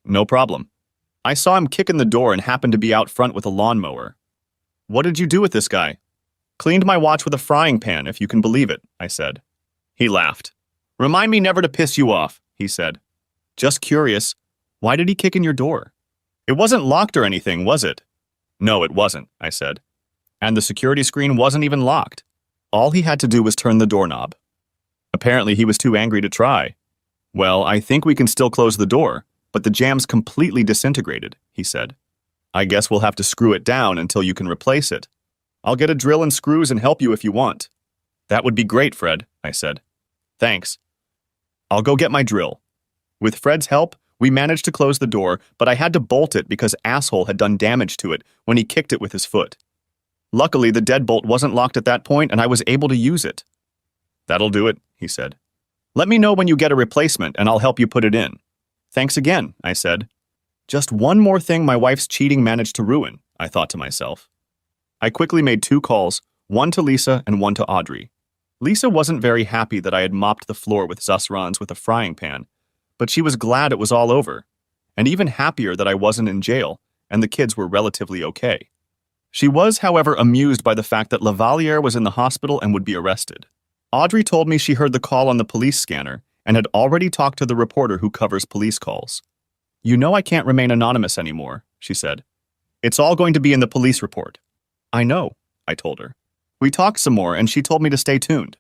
"No problem." I saw him kick in the door and happened to be out front with a lawnmower. "What did you do with this guy?" "Cleaned my watch with a frying pan, if you can believe it," I said. He laughed. "Remind me never to piss you off," he said. "Just curious, why did he kick in your door?" "It wasn't locked or anything, was it?" "No, it wasn't," I said. "And the security screen wasn't even locked. All he had to do was turn the doorknob." "Apparently he was too angry to try." "Well, I think we can still close the door, but the jam's completely disintegrated," he said. "I guess we'll have to screw it down until you can replace it. I'll get a drill and screws and help you if you want." "That would be great, Fred," I said. "Thanks. I'll go get my drill." With Fred's help, we managed to close the door, but I had to bolt it because asshole had done damage to it when he kicked it with his foot. Luckily, the deadbolt wasn't locked at that point, and I was able to use it. "That'll do it," he said. "Let me know when you get a replacement, and I'll help you put it in." "Thanks again," I said. Just one more thing my wife's cheating managed to ruin, I thought to myself. I quickly made 2 calls, one to Lisa and one to Audrey. Lisa wasn't very happy that I had mopped the floor with Zasrans with a frying pan, but she was glad it was all over, and even happier that I wasn't in jail and the kids were relatively okay. She was, however, amused by the fact that Lavalier was in the hospital and would be arrested. Audrey told me she heard the call on the police scanner and had already talked to the reporter who covers police calls. "You know I can't remain anonymous anymore," she said. "It's all going to be in the police report." "I know," I told her. We talked some more and she told me to stay tuned.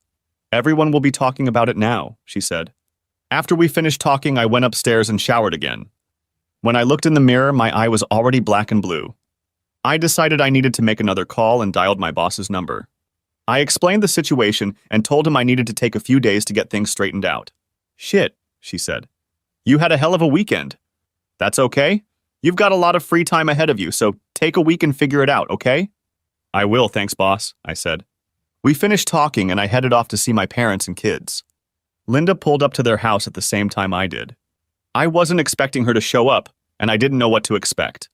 "Everyone will be talking about it now," she said. After we finished talking, I went upstairs and showered again. When I looked in the mirror, my eye was already black and blue. I decided I needed to make another call and dialed my boss's number. I explained the situation and told him I needed to take a few days to get things straightened out. "Shit," she said. "You had a hell of a weekend." "That's okay. You've got a lot of free time ahead of you, so take a week and figure it out, okay?" "I will, thanks, boss," I said. We finished talking and I headed off to see my parents and kids. Linda pulled up to their house at the same time I did. I wasn't expecting her to show up, and I didn't know what to expect.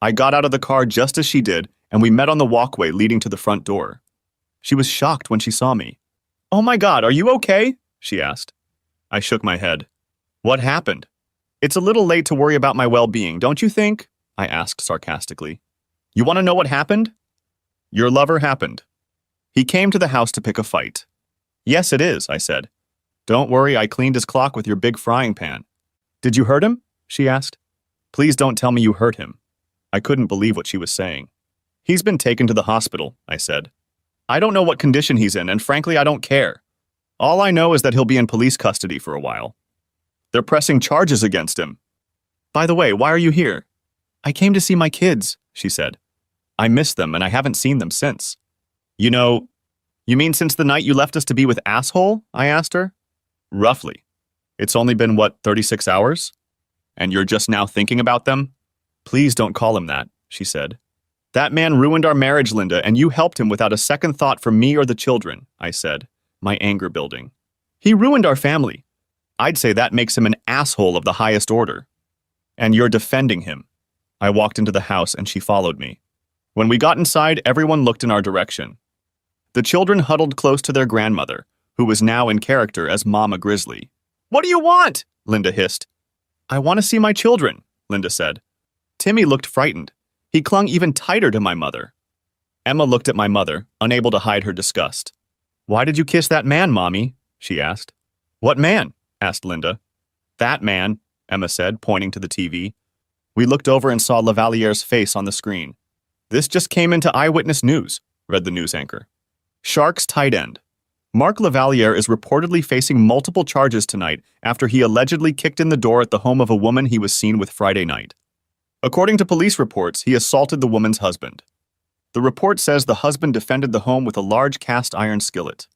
I got out of the car just as she did, and we met on the walkway leading to the front door. She was shocked when she saw me. "Oh my God, are you okay?" she asked. I shook my head. "What happened?" "It's a little late to worry about my well-being, don't you think?" I asked sarcastically. "You want to know what happened?" "Your lover happened. He came to the house to pick a fight." "Yes, it is," I said. "Don't worry, I cleaned his clock with your big frying pan." "Did you hurt him?" she asked. "Please don't tell me you hurt him." I couldn't believe what she was saying. "He's been taken to the hospital," I said. "I don't know what condition he's in, and frankly, I don't care. All I know is that he'll be in police custody for a while. They're pressing charges against him." "By the way, why are you here?" "I came to see my kids," she said. "I miss them, and I haven't seen them since." "You mean since the night you left us to be with asshole?" I asked her. "Roughly. It's only been, 36 hours? And you're just now thinking about them?" "Please don't call him that," she said. "That man ruined our marriage, Linda, and you helped him without a second thought for me or the children," I said, my anger building. "He ruined our family. I'd say that makes him an asshole of the highest order. And you're defending him." I walked into the house and she followed me. When we got inside, everyone looked in our direction. The children huddled close to their grandmother, who was now in character as Mama Grizzly. "What do you want?" Linda hissed. "I want to see my children," Linda said. Timmy looked frightened. He clung even tighter to my mother. Emma looked at my mother, unable to hide her disgust. "Why did you kiss that man, Mommy?" she asked. "What man?" asked Linda. "That man," Emma said, pointing to the TV. We looked over and saw Lavaliere's face on the screen. "This just came into Eyewitness News," read the news anchor. Sharks tight end. Mark Lavaliere is reportedly facing multiple charges tonight after he allegedly kicked in the door at the home of a woman he was seen with Friday night. According to police reports, he assaulted the woman's husband. The report says the husband defended the home with a large cast iron skillet.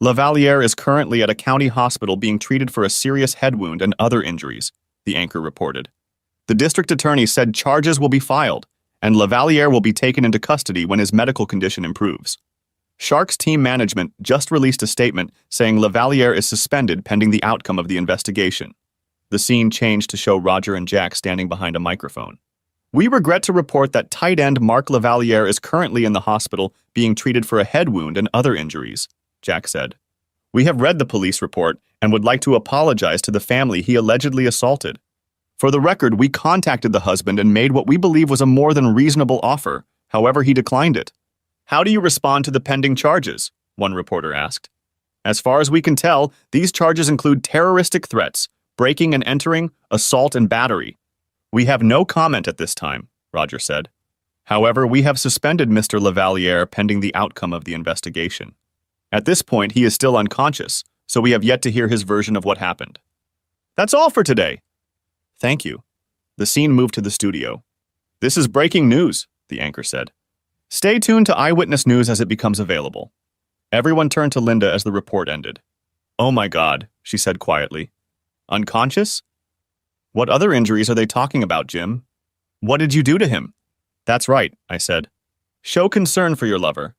Lavaliere is currently at a county hospital being treated for a serious head wound and other injuries, the anchor reported. The district attorney said charges will be filed, and Lavaliere will be taken into custody when his medical condition improves. Sharks team management just released a statement saying Lavaliere is suspended pending the outcome of the investigation. The scene changed to show Roger and Jack standing behind a microphone. "We regret to report that tight end Mark Lavaliere is currently in the hospital being treated for a head wound and other injuries," Jack said. "We have read the police report and would like to apologize to the family he allegedly assaulted. For the record, we contacted the husband and made what we believe was a more than reasonable offer, however he declined it." "How do you respond to the pending charges?" one reporter asked. "As far as we can tell, these charges include terroristic threats, breaking and entering, assault and battery." "We have no comment at this time," Roger said. "However, we have suspended Mr. Lavaliere pending the outcome of the investigation. At this point, he is still unconscious, so we have yet to hear his version of what happened." "That's all for today." "Thank you." The scene moved to the studio. "This is breaking news," the anchor said. "Stay tuned to Eyewitness News as it becomes available." Everyone turned to Linda as the report ended. "Oh my God," she said quietly. "Unconscious? What other injuries are they talking about, Jim? What did you do to him?" "That's right," I said. "Show concern for your lover.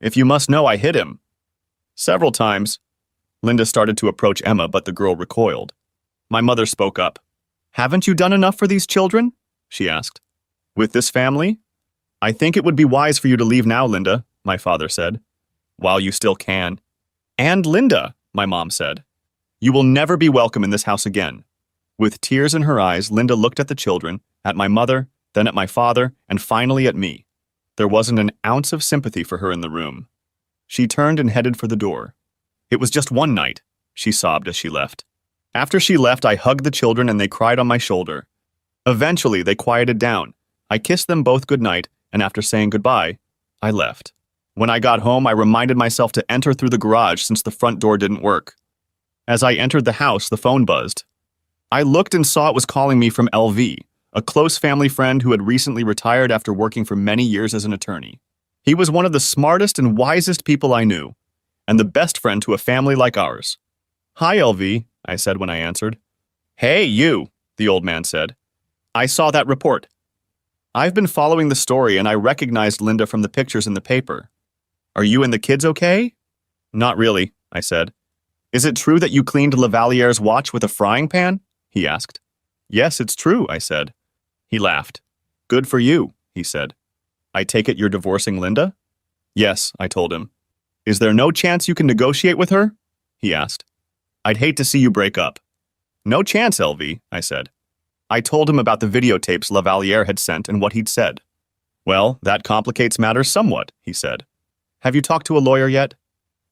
If you must know, I hit him." "Several times." Linda started to approach Emma, but the girl recoiled. My mother spoke up. "Haven't you done enough for these children?" she asked. "With this family? I think it would be wise for you to leave now, Linda," my father said. "While you still can." "And Linda," my mom said. "You will never be welcome in this house again." With tears in her eyes, Linda looked at the children, at my mother, then at my father, and finally at me. There wasn't an ounce of sympathy for her in the room. She turned and headed for the door. "It was just one night," she sobbed as she left. After she left, I hugged the children and they cried on my shoulder. Eventually, they quieted down. I kissed them both goodnight, and after saying goodbye, I left. When I got home, I reminded myself to enter through the garage since the front door didn't work. As I entered the house, the phone buzzed. I looked and saw it was calling me from LV, a close family friend who had recently retired after working for many years as an attorney. He was one of the smartest and wisest people I knew, and the best friend to a family like ours. "Hi, LV," I said when I answered. "Hey, you," the old man said. "I saw that report. I've been following the story and I recognized Linda from the pictures in the paper. Are you and the kids okay? Not really, I said. Is it true that you cleaned Lavaliere's watch with a frying pan? He asked. Yes, it's true, I said. He laughed. Good for you, he said. I take it you're divorcing Linda? Yes, I told him. Is there no chance you can negotiate with her? He asked. I'd hate to see you break up. No chance, LV, I said. I told him about the videotapes Lavaliere had sent and what he'd said. Well, that complicates matters somewhat, he said. Have you talked to a lawyer yet?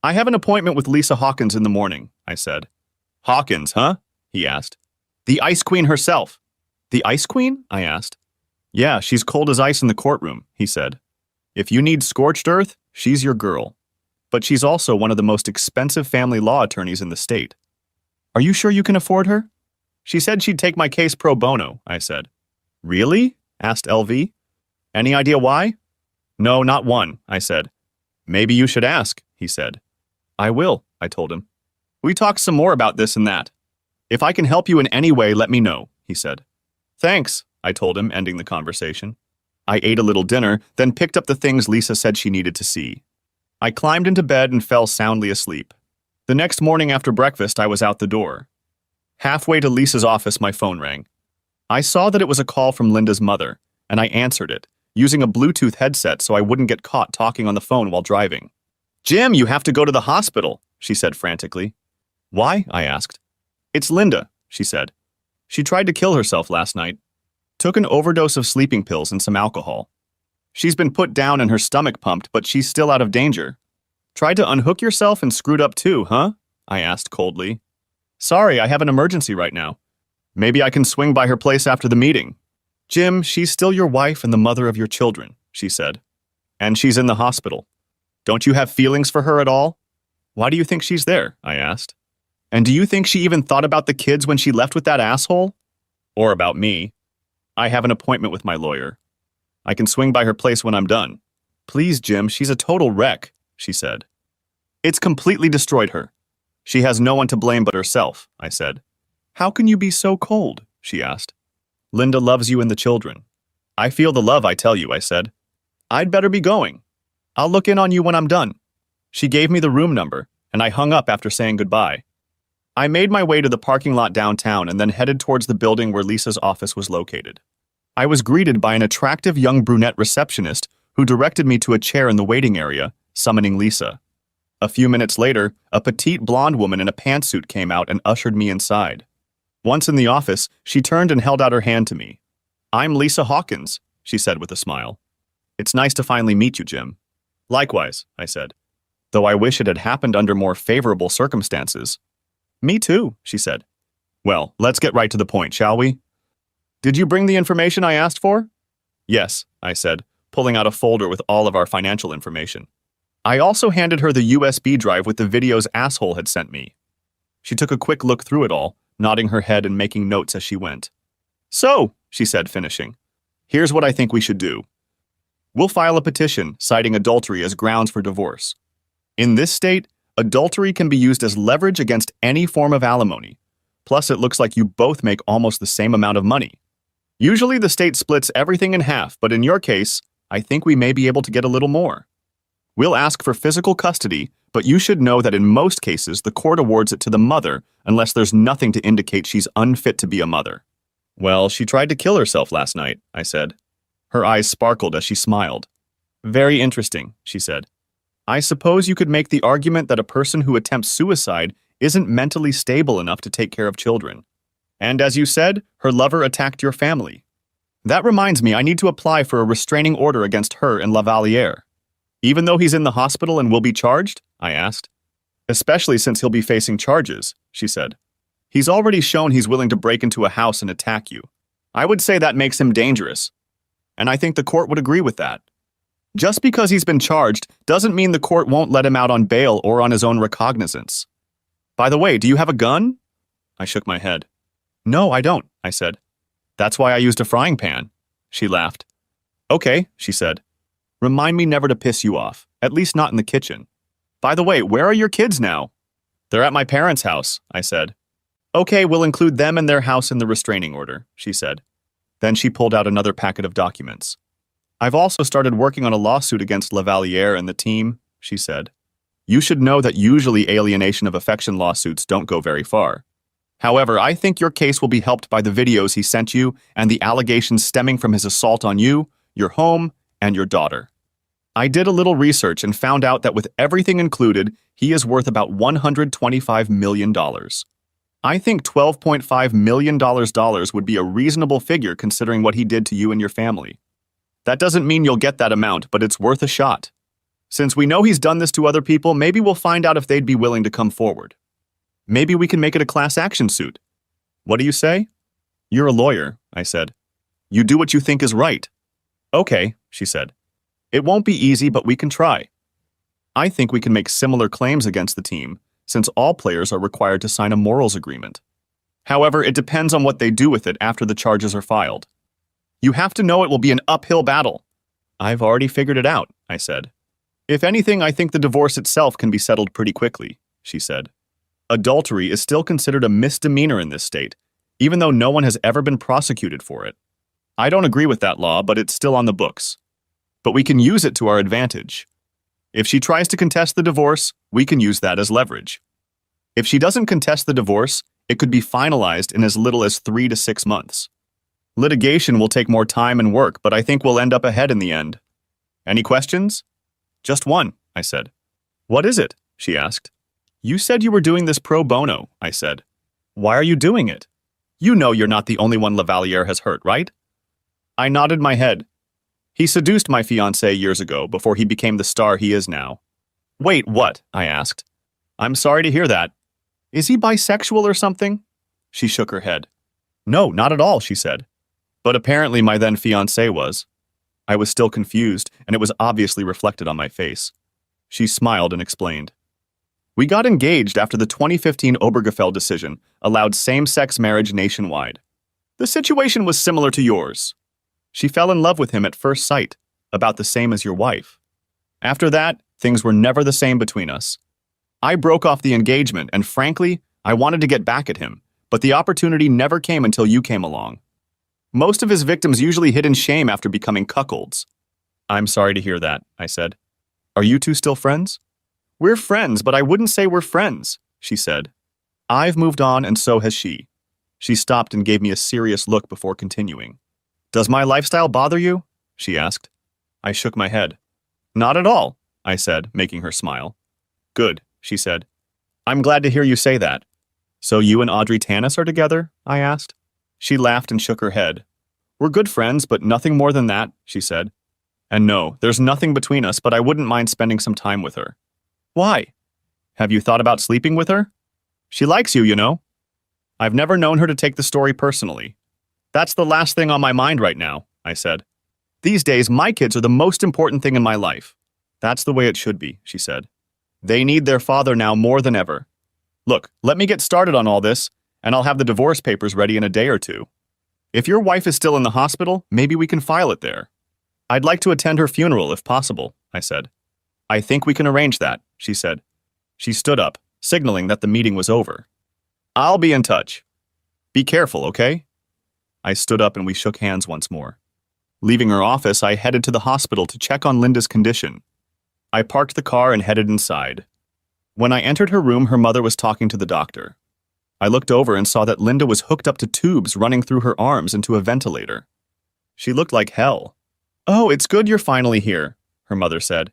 I have an appointment with Lisa Hawkins in the morning, I said. Hawkins, huh? He asked. The Ice Queen herself. The Ice Queen? I asked. Yeah, she's cold as ice in the courtroom, he said. If you need scorched earth, she's your girl. But she's also one of the most expensive family law attorneys in the state. Are you sure you can afford her? She said she'd take my case pro bono, I said. Really? Asked LV. Any idea why? No, not one, I said. Maybe you should ask, he said. I will, I told him. We talked some more about this and that. If I can help you in any way, let me know, he said. Thanks, I told him, ending the conversation. I ate a little dinner, then picked up the things Lisa said she needed to see. I climbed into bed and fell soundly asleep. The next morning after breakfast, I was out the door. Halfway to Lisa's office, my phone rang. I saw that it was a call from Linda's mother, and I answered it, using a Bluetooth headset so I wouldn't get caught talking on the phone while driving. Jim, you have to go to the hospital, she said frantically. Why? I asked. It's Linda, she said. She tried to kill herself last night. Took an overdose of sleeping pills and some alcohol. She's been put down and her stomach pumped, but she's still out of danger. Tried to unhook yourself and screwed up too, huh? I asked coldly. Sorry, I have an emergency right now. Maybe I can swing by her place after the meeting. Jim, she's still your wife and the mother of your children, she said. And she's in the hospital. Don't you have feelings for her at all? Why do you think she's there? I asked. And do you think she even thought about the kids when she left with that asshole? Or about me? I have an appointment with my lawyer. I can swing by her place when I'm done. Please, Jim, she's a total wreck, she said. It's completely destroyed her. She has no one to blame but herself, I said. How can you be so cold? She asked. Linda loves you and the children. I feel the love, I tell you, I said. I'd better be going. I'll look in on you when I'm done. She gave me the room number, and I hung up after saying goodbye. I made my way to the parking lot downtown and then headed towards the building where Lisa's office was located. I was greeted by an attractive young brunette receptionist who directed me to a chair in the waiting area, summoning Lisa. A few minutes later, a petite blonde woman in a pantsuit came out and ushered me inside. Once in the office, she turned and held out her hand to me. I'm Lisa Hawkins, she said with a smile. It's nice to finally meet you, Jim. Likewise, I said, though I wish it had happened under more favorable circumstances. Me too, she said. Well, let's get right to the point, shall we? Did you bring the information I asked for? Yes, I said, pulling out a folder with all of our financial information. I also handed her the USB drive with the videos asshole had sent me. She took a quick look through it all, nodding her head and making notes as she went. So, she said, finishing, here's what I think we should do. We'll file a petition citing adultery as grounds for divorce. In this state, adultery can be used as leverage against any form of alimony. Plus, it looks like you both make almost the same amount of money. Usually the state splits everything in half, but in your case, I think we may be able to get a little more. We'll ask for physical custody, but you should know that in most cases the court awards it to the mother unless there's nothing to indicate she's unfit to be a mother. Well, she tried to kill herself last night, I said. Her eyes sparkled as she smiled. Very interesting, she said. I suppose you could make the argument that a person who attempts suicide isn't mentally stable enough to take care of children. And as you said, her lover attacked your family. That reminds me, I need to apply for a restraining order against her and Lavaliere. Even though he's in the hospital and will be charged? I asked. Especially since he'll be facing charges, she said. He's already shown he's willing to break into a house and attack you. I would say that makes him dangerous. And I think the court would agree with that. Just because he's been charged doesn't mean the court won't let him out on bail or on his own recognizance. By the way, do you have a gun? I shook my head. No, I don't, I said. That's why I used a frying pan. She laughed. Okay, she said. Remind me never to piss you off, at least not in the kitchen. By the way, where are your kids now? They're at my parents' house, I said. Okay, we'll include them and their house in the restraining order, she said. Then she pulled out another packet of documents. I've also started working on a lawsuit against Lavaliere and the team, she said. You should know that usually alienation of affection lawsuits don't go very far. However, I think your case will be helped by the videos he sent you and the allegations stemming from his assault on you, your home, and your daughter. I did a little research and found out that with everything included, he is worth about $125 million. I think $12.5 million would be a reasonable figure considering what he did to you and your family. That doesn't mean you'll get that amount, but it's worth a shot. Since we know he's done this to other people, maybe we'll find out if they'd be willing to come forward. Maybe we can make it a class action suit. What do you say? You're a lawyer, I said. You do what you think is right. Okay, she said. It won't be easy, but we can try. I think we can make similar claims against the team, since all players are required to sign a morals agreement. However, it depends on what they do with it after the charges are filed. You have to know it will be an uphill battle. I've already figured it out, I said. If anything, I think the divorce itself can be settled pretty quickly, she said. Adultery is still considered a misdemeanor in this state, even though no one has ever been prosecuted for it. I don't agree with that law, but it's still on the books. But we can use it to our advantage. If she tries to contest the divorce, we can use that as leverage. If she doesn't contest the divorce, it could be finalized in as little as 3 to 6 months. Litigation will take more time and work, but I think we'll end up ahead in the end. Any questions? Just one, I said. What is it? She asked. You said you were doing this pro bono, I said. Why are you doing it? You know you're not the only one Lavalier has hurt, right? I nodded my head. He seduced my fiancée years ago before he became the star he is now. Wait, what? I asked. I'm sorry to hear that. Is he bisexual or something? She shook her head. No, not at all, she said. But apparently my then fiancée was. I was still confused, and it was obviously reflected on my face. She smiled and explained. We got engaged after the 2015 Obergefell decision allowed same-sex marriage nationwide. The situation was similar to yours. She fell in love with him at first sight, about the same as your wife. After that, things were never the same between us. I broke off the engagement, and frankly, I wanted to get back at him, but the opportunity never came until you came along. Most of his victims usually hid in shame after becoming cuckolds. I'm sorry to hear that, I said. Are you two still friends? We're friends, but I wouldn't say we're friends, she said. I've moved on, and so has she. She stopped and gave me a serious look before continuing. Does my lifestyle bother you? She asked. I shook my head. Not at all, I said, making her smile. Good, she said. I'm glad to hear you say that. So you and Audrey Tanis are together? I asked. She laughed and shook her head. We're good friends, but nothing more than that, she said. And no, there's nothing between us, but I wouldn't mind spending some time with her. Why? Have you thought about sleeping with her? She likes you, you know. I've never known her to take the story personally. That's the last thing on my mind right now, I said. These days, my kids are the most important thing in my life. That's the way it should be, she said. They need their father now more than ever. Look, let me get started on all this, and I'll have the divorce papers ready in a day or two. If your wife is still in the hospital, maybe we can file it there. I'd like to attend her funeral if possible, I said. I think we can arrange that, she said. She stood up, signaling that the meeting was over. I'll be in touch. Be careful, okay? I stood up and we shook hands once more. Leaving her office, I headed to the hospital to check on Linda's condition. I parked the car and headed inside. When I entered her room, her mother was talking to the doctor. I looked over and saw that Linda was hooked up to tubes running through her arms into a ventilator. She looked like hell. Oh, it's good you're finally here, her mother said.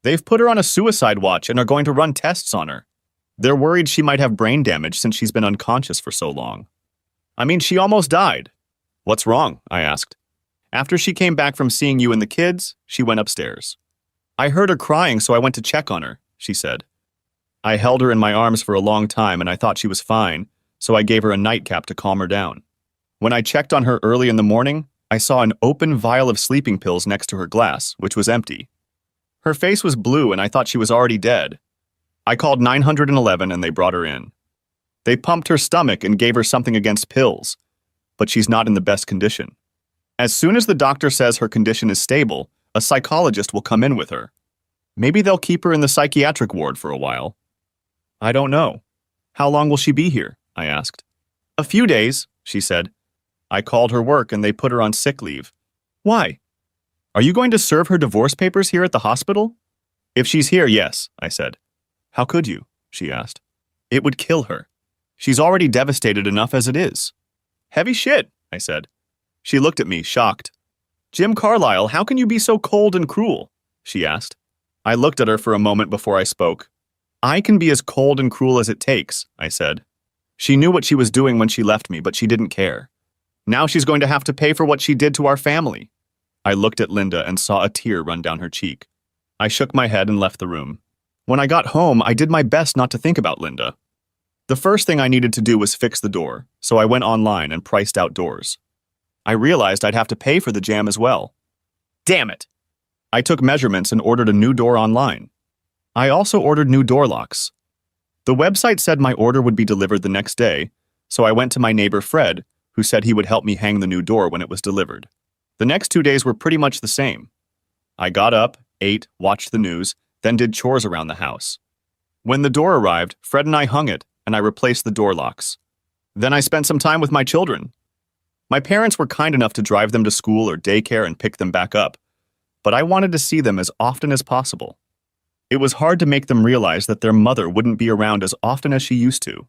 They've put her on a suicide watch and are going to run tests on her. They're worried she might have brain damage since she's been unconscious for so long. I mean, she almost died. What's wrong? I asked. After she came back from seeing you and the kids, she went upstairs. I heard her crying, so I went to check on her, she said. I held her in my arms for a long time and I thought she was fine, so I gave her a nightcap to calm her down. When I checked on her early in the morning, I saw an open vial of sleeping pills next to her glass, which was empty. Her face was blue and I thought she was already dead. I called 911 and they brought her in. They pumped her stomach and gave her something against pills, but she's not in the best condition. As soon as the doctor says her condition is stable, a psychologist will come in with her. Maybe they'll keep her in the psychiatric ward for a while. I don't know. How long will she be here? I asked. A few days, she said. I called her work and they put her on sick leave. Why? Are you going to serve her divorce papers here at the hospital? If she's here, yes, I said. How could you? She asked. It would kill her. She's already devastated enough as it is. Heavy shit, I said. She looked at me, shocked. Jim Carlyle, how can you be so cold and cruel? She asked. I looked at her for a moment before I spoke. I can be as cold and cruel as it takes, I said. She knew what she was doing when she left me, but she didn't care. Now she's going to have to pay for what she did to our family. I looked at Linda and saw a tear run down her cheek. I shook my head and left the room. When I got home, I did my best not to think about Linda. The first thing I needed to do was fix the door, so I went online and priced out doors. I realized I'd have to pay for the jam as well. Damn it! I took measurements and ordered a new door online. I also ordered new door locks. The website said my order would be delivered the next day, so I went to my neighbor Fred, who said he would help me hang the new door when it was delivered. The next 2 days were pretty much the same. I got up, ate, watched the news, then did chores around the house. When the door arrived, Fred and I hung it, and I replaced the door locks. Then I spent some time with my children. My parents were kind enough to drive them to school or daycare and pick them back up, but I wanted to see them as often as possible. It was hard to make them realize that their mother wouldn't be around as often as she used to.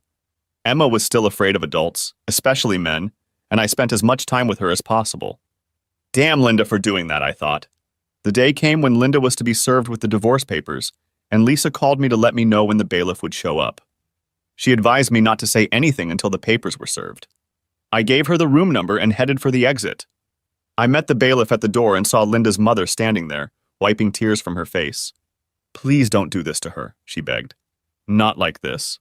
Emma was still afraid of adults, especially men, and I spent as much time with her as possible. Damn Linda for doing that, I thought. The day came when Linda was to be served with the divorce papers, and Lisa called me to let me know when the bailiff would show up. She advised me not to say anything until the papers were served. I gave her the room number and headed for the exit. I met the bailiff at the door and saw Linda's mother standing there, wiping tears from her face. Please don't do this to her, she begged. Not like this.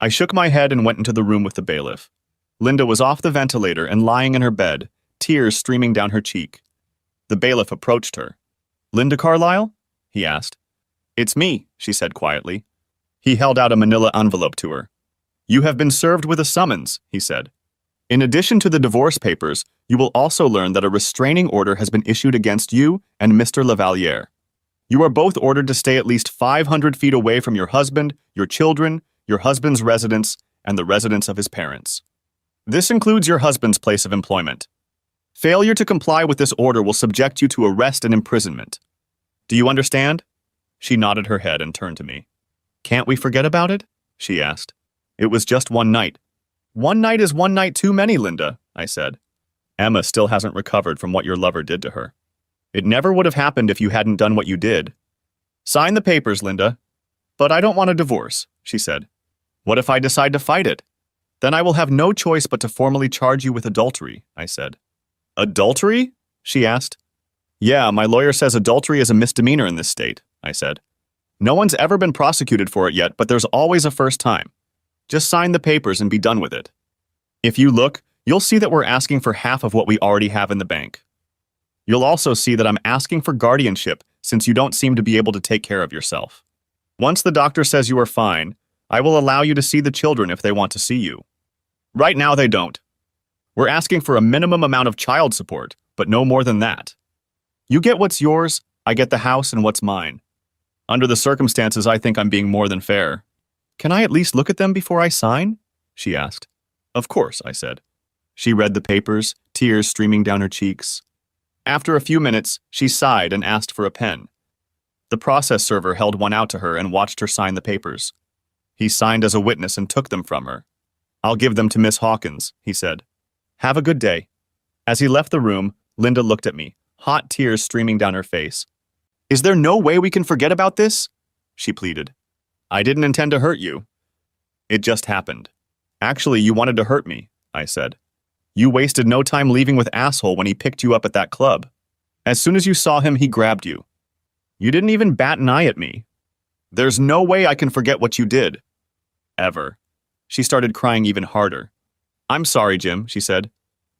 I shook my head and went into the room with the bailiff. Linda was off the ventilator and lying in her bed, tears streaming down her cheek. The bailiff approached her. Linda Carlyle? He asked. It's me, she said quietly. He held out a manila envelope to her. You have been served with a summons, he said. In addition to the divorce papers, you will also learn that a restraining order has been issued against you and Mr. Lavaliere. You are both ordered to stay at least 500 feet away from your husband, your children, your husband's residence, and the residence of his parents. This includes your husband's place of employment. Failure to comply with this order will subject you to arrest and imprisonment. Do you understand? She nodded her head and turned to me. Can't we forget about it? She asked. It was just one night. One night is one night too many, Linda, I said. Emma still hasn't recovered from what your lover did to her. It never would have happened if you hadn't done what you did. Sign the papers, Linda. But I don't want a divorce, she said. What if I decide to fight it? Then I will have no choice but to formally charge you with adultery, I said. Adultery? She asked. Yeah, my lawyer says adultery is a misdemeanor in this state, I said. No one's ever been prosecuted for it yet, but there's always a first time. Just sign the papers and be done with it. If you look, you'll see that we're asking for half of what we already have in the bank. You'll also see that I'm asking for guardianship since you don't seem to be able to take care of yourself. Once the doctor says you are fine, I will allow you to see the children if they want to see you. Right now they don't. We're asking for a minimum amount of child support, but no more than that. You get what's yours, I get the house and what's mine. Under the circumstances, I think I'm being more than fair. Can I at least look at them before I sign? She asked. Of course, I said. She read the papers, tears streaming down her cheeks. After a few minutes, she sighed and asked for a pen. The process server held one out to her and watched her sign the papers. He signed as a witness and took them from her. I'll give them to Miss Hawkins, he said. Have a good day. As he left the room, Linda looked at me, hot tears streaming down her face. Is there no way we can forget about this? She pleaded. I didn't intend to hurt you. It just happened. Actually, you wanted to hurt me, I said. You wasted no time leaving with Asshole when he picked you up at that club. As soon as you saw him, he grabbed you. You didn't even bat an eye at me. There's no way I can forget what you did. Ever. She started crying even harder. I'm sorry, Jim, she said.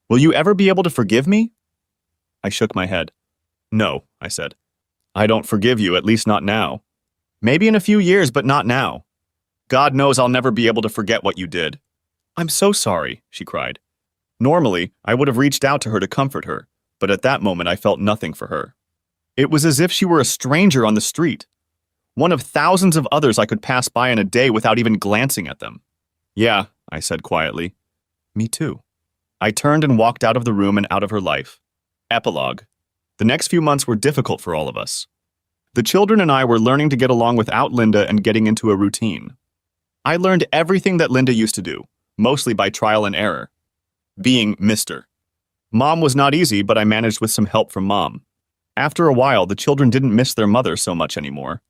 Will you ever be able to forgive me? I shook my head. No, I said. I don't forgive you, at least not now. Maybe in a few years, but not now. God knows I'll never be able to forget what you did. I'm so sorry, she cried. Normally, I would have reached out to her to comfort her, but at that moment I felt nothing for her. It was as if she were a stranger on the street, one of thousands of others I could pass by in a day without even glancing at them. Yeah, I said quietly. Me too. I turned and walked out of the room and out of her life. Epilogue. The next few months were difficult for all of us. The children and I were learning to get along without Linda and getting into a routine. I learned everything that Linda used to do, mostly by trial and error. Being Mr. Mom was not easy, but I managed with some help from Mom. After a while, the children didn't miss their mother so much anymore.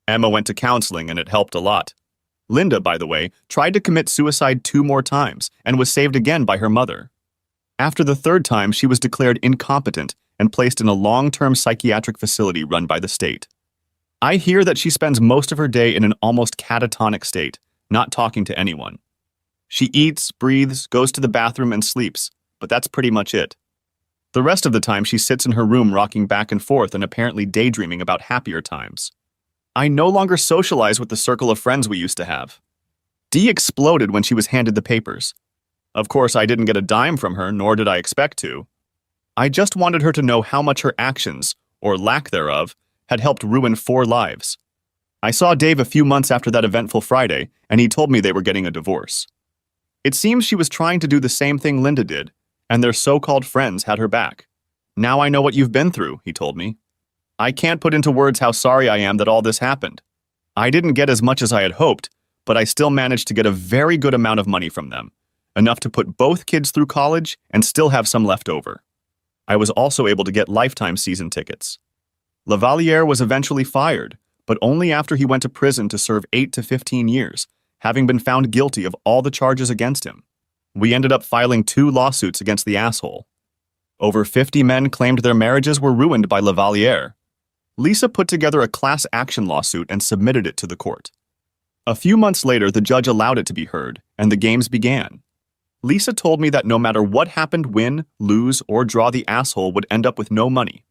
Emma went to counseling and it helped a lot. Linda, by the way, tried to commit suicide 2 more times and was saved again by her mother. After the 3rd time, she was declared incompetent and placed in a long-term psychiatric facility run by the state. I hear that she spends most of her day in an almost catatonic state, not talking to anyone. She eats, breathes, goes to the bathroom, and sleeps, but that's pretty much it. The rest of the time she sits in her room rocking back and forth and apparently daydreaming about happier times. I no longer socialize with the circle of friends we used to have. Dee exploded when she was handed the papers. Of course, I didn't get a dime from her, nor did I expect to. I just wanted her to know how much her actions, or lack thereof, had helped ruin 4 lives. I saw Dave a few months after that eventful Friday, and he told me they were getting a divorce. It seems she was trying to do the same thing Linda did, and their so-called friends had her back. Now I know what you've been through, he told me. I can't put into words how sorry I am that all this happened. I didn't get as much as I had hoped, but I still managed to get a very good amount of money from them, enough to put both kids through college and still have some left over. I was also able to get lifetime season tickets. Lavaliere was eventually fired, but only after he went to prison to serve 8 to 15 years, having been found guilty of all the charges against him. We ended up filing 2 lawsuits against the asshole. Over 50 men claimed their marriages were ruined by Lavaliere. Lisa put together a class action lawsuit and submitted it to the court. A few months later, the judge allowed it to be heard, and the games began. Lisa told me that no matter what happened, win, lose, or draw, the asshole would end up with no money.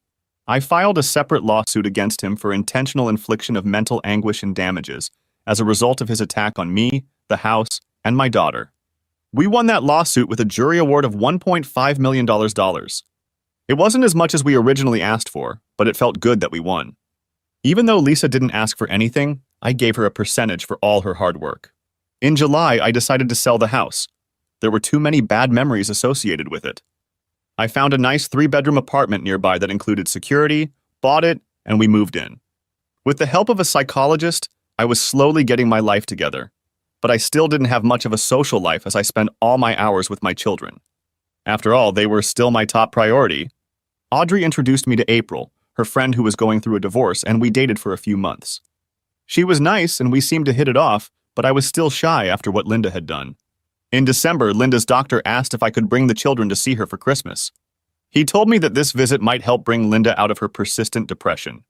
I filed a separate lawsuit against him for intentional infliction of mental anguish and damages as a result of his attack on me, the house, and my daughter. We won that lawsuit with a jury award of $1.5 million. It wasn't as much as we originally asked for, but it felt good that we won. Even though Lisa didn't ask for anything, I gave her a percentage for all her hard work. In July, I decided to sell the house. There were too many bad memories associated with it. I found a nice 3-bedroom apartment nearby that included security, bought it, and we moved in. With the help of a psychologist, I was slowly getting my life together, but I still didn't have much of a social life as I spent all my hours with my children. After all, they were still my top priority. Audrey introduced me to April, her friend who was going through a divorce, and we dated for a few months. She was nice and we seemed to hit it off, but I was still shy after what Linda had done. In December, Linda's doctor asked if I could bring the children to see her for Christmas. He told me that this visit might help bring Linda out of her persistent depression.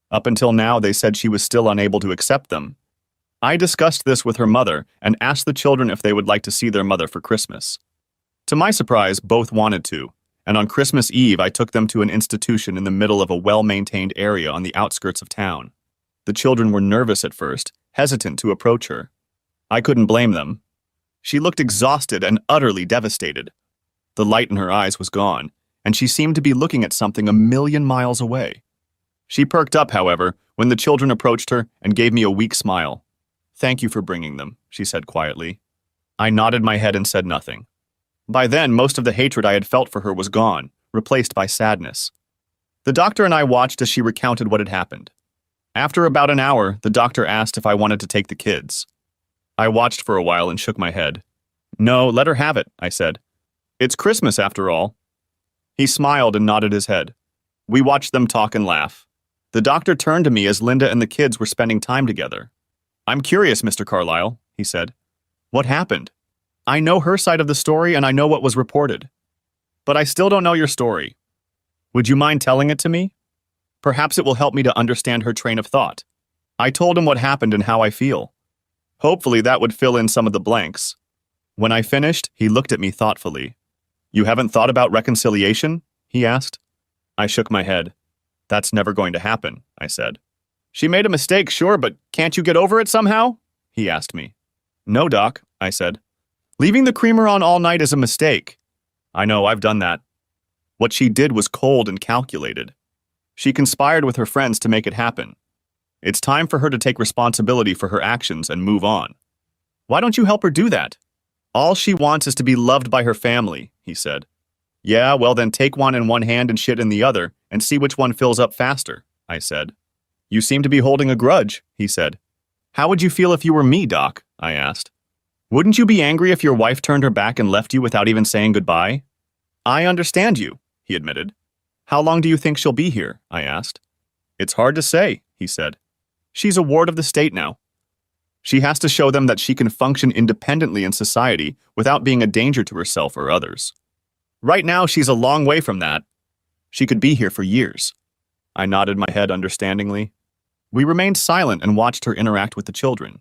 Up until now, they said she was still unable to accept them. I discussed this with her mother and asked the children if they would like to see their mother for Christmas. To my surprise, both wanted to, and on Christmas Eve, I took them to an institution in the middle of a well-maintained area on the outskirts of town. The children were nervous at first, hesitant to approach her. I couldn't blame them. She looked exhausted and utterly devastated. The light in her eyes was gone, and she seemed to be looking at something a million miles away. She perked up, however, when the children approached her and gave me a weak smile. "Thank you for bringing them," she said quietly. I nodded my head and said nothing. By then, most of the hatred I had felt for her was gone, replaced by sadness. The doctor and I watched as she recounted what had happened. After about an hour, the doctor asked if I wanted to take the kids. I watched for a while and shook my head. "No, let her have it," I said. "It's Christmas after all." He smiled and nodded his head. We watched them talk and laugh. The doctor turned to me as Linda and the kids were spending time together. "I'm curious, Mr. Carlyle," he said. "What happened? I know her side of the story and I know what was reported. But I still don't know your story. Would you mind telling it to me? Perhaps it will help me to understand her train of thought." I told him what happened and how I feel. Hopefully that would fill in some of the blanks. When I finished, he looked at me thoughtfully. "You haven't thought about reconciliation?" he asked. I shook my head. "That's never going to happen," I said. "She made a mistake, sure, but can't you get over it somehow?" he asked me. "No, Doc," I said. "Leaving the creamer on all night is a mistake." "I know, I've done that." What she did was cold and calculated. She conspired with her friends to make it happen. It's time for her to take responsibility for her actions and move on. "Why don't you help her do that?" "All she wants is to be loved by her family," he said. "Yeah, well then take one in one hand and shit in the other, and see which one fills up faster," I said. You seem to be holding a grudge, he said. How would you feel if you were me, Doc? I asked. Wouldn't you be angry if your wife turned her back and left you without even saying goodbye? I understand you, he admitted. How long do you think she'll be here? I asked. It's hard to say, he said. She's a ward of the state now. She has to show them that she can function independently in society without being a danger to herself or others. Right now, she's a long way from that. She could be here for years. I nodded my head understandingly. We remained silent and watched her interact with the children.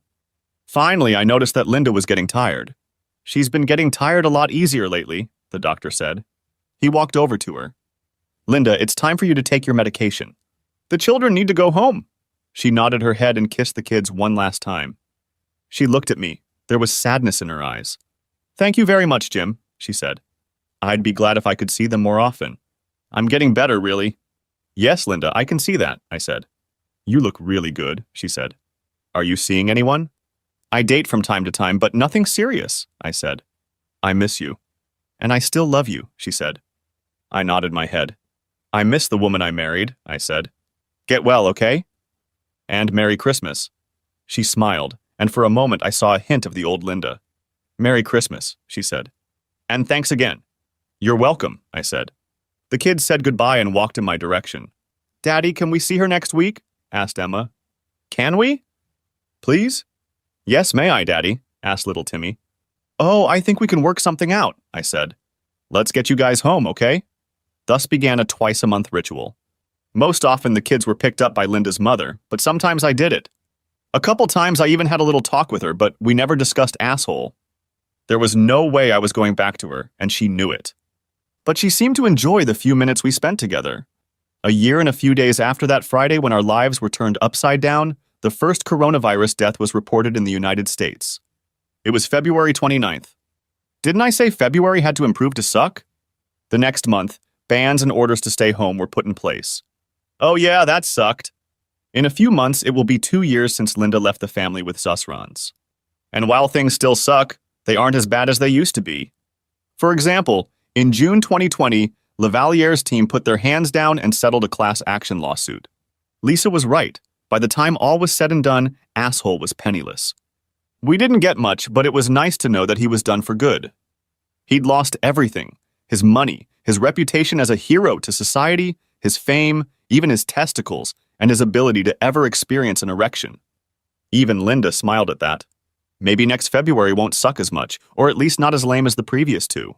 Finally, I noticed that Linda was getting tired. She's been getting tired a lot easier lately, the doctor said. He walked over to her. Linda, it's time for you to take your medication. The children need to go home. She nodded her head and kissed the kids one last time. She looked at me. There was sadness in her eyes. Thank you very much, Jim, she said. I'd be glad if I could see them more often. I'm getting better, really. Yes, Linda, I can see that, I said. You look really good, she said. Are you seeing anyone? I date from time to time, but nothing serious, I said. I miss you. And I still love you, she said. I nodded my head. I miss the woman I married, I said. Get well, okay? And Merry Christmas. She smiled, and for a moment I saw a hint of the old Linda. Merry Christmas, she said. And thanks again. You're welcome, I said. The kids said goodbye and walked in my direction. Daddy, can we see her next week? Asked Emma. Can we? Please? Yes, may I, Daddy? Asked little Timmy. Oh, I think we can work something out, I said. Let's get you guys home, okay? Thus began a twice-a-month ritual. Most often the kids were picked up by Linda's mother, but sometimes I did it. A couple times I even had a little talk with her, but we never discussed asshole. There was no way I was going back to her, and she knew it. But she seemed to enjoy the few minutes we spent together. A year and a few days after that Friday when our lives were turned upside down, the first coronavirus death was reported in the United States. It was February 29th. Didn't I say February had to improve to suck? The next month, bans and orders to stay home were put in place. Oh yeah, that sucked. In a few months, it will be 2 years since Linda left the family with Susrans. And while things still suck, they aren't as bad as they used to be. For example, in June 2020, Lavaliere's team put their hands down and settled a class action lawsuit. Lisa was right. By the time all was said and done, asshole was penniless. We didn't get much, but it was nice to know that he was done for good. He'd lost everything. His money, his reputation as a hero to society, his fame, even his testicles, and his ability to ever experience an erection. Even Linda smiled at that. Maybe next February won't suck as much, or at least not as lame as the previous two.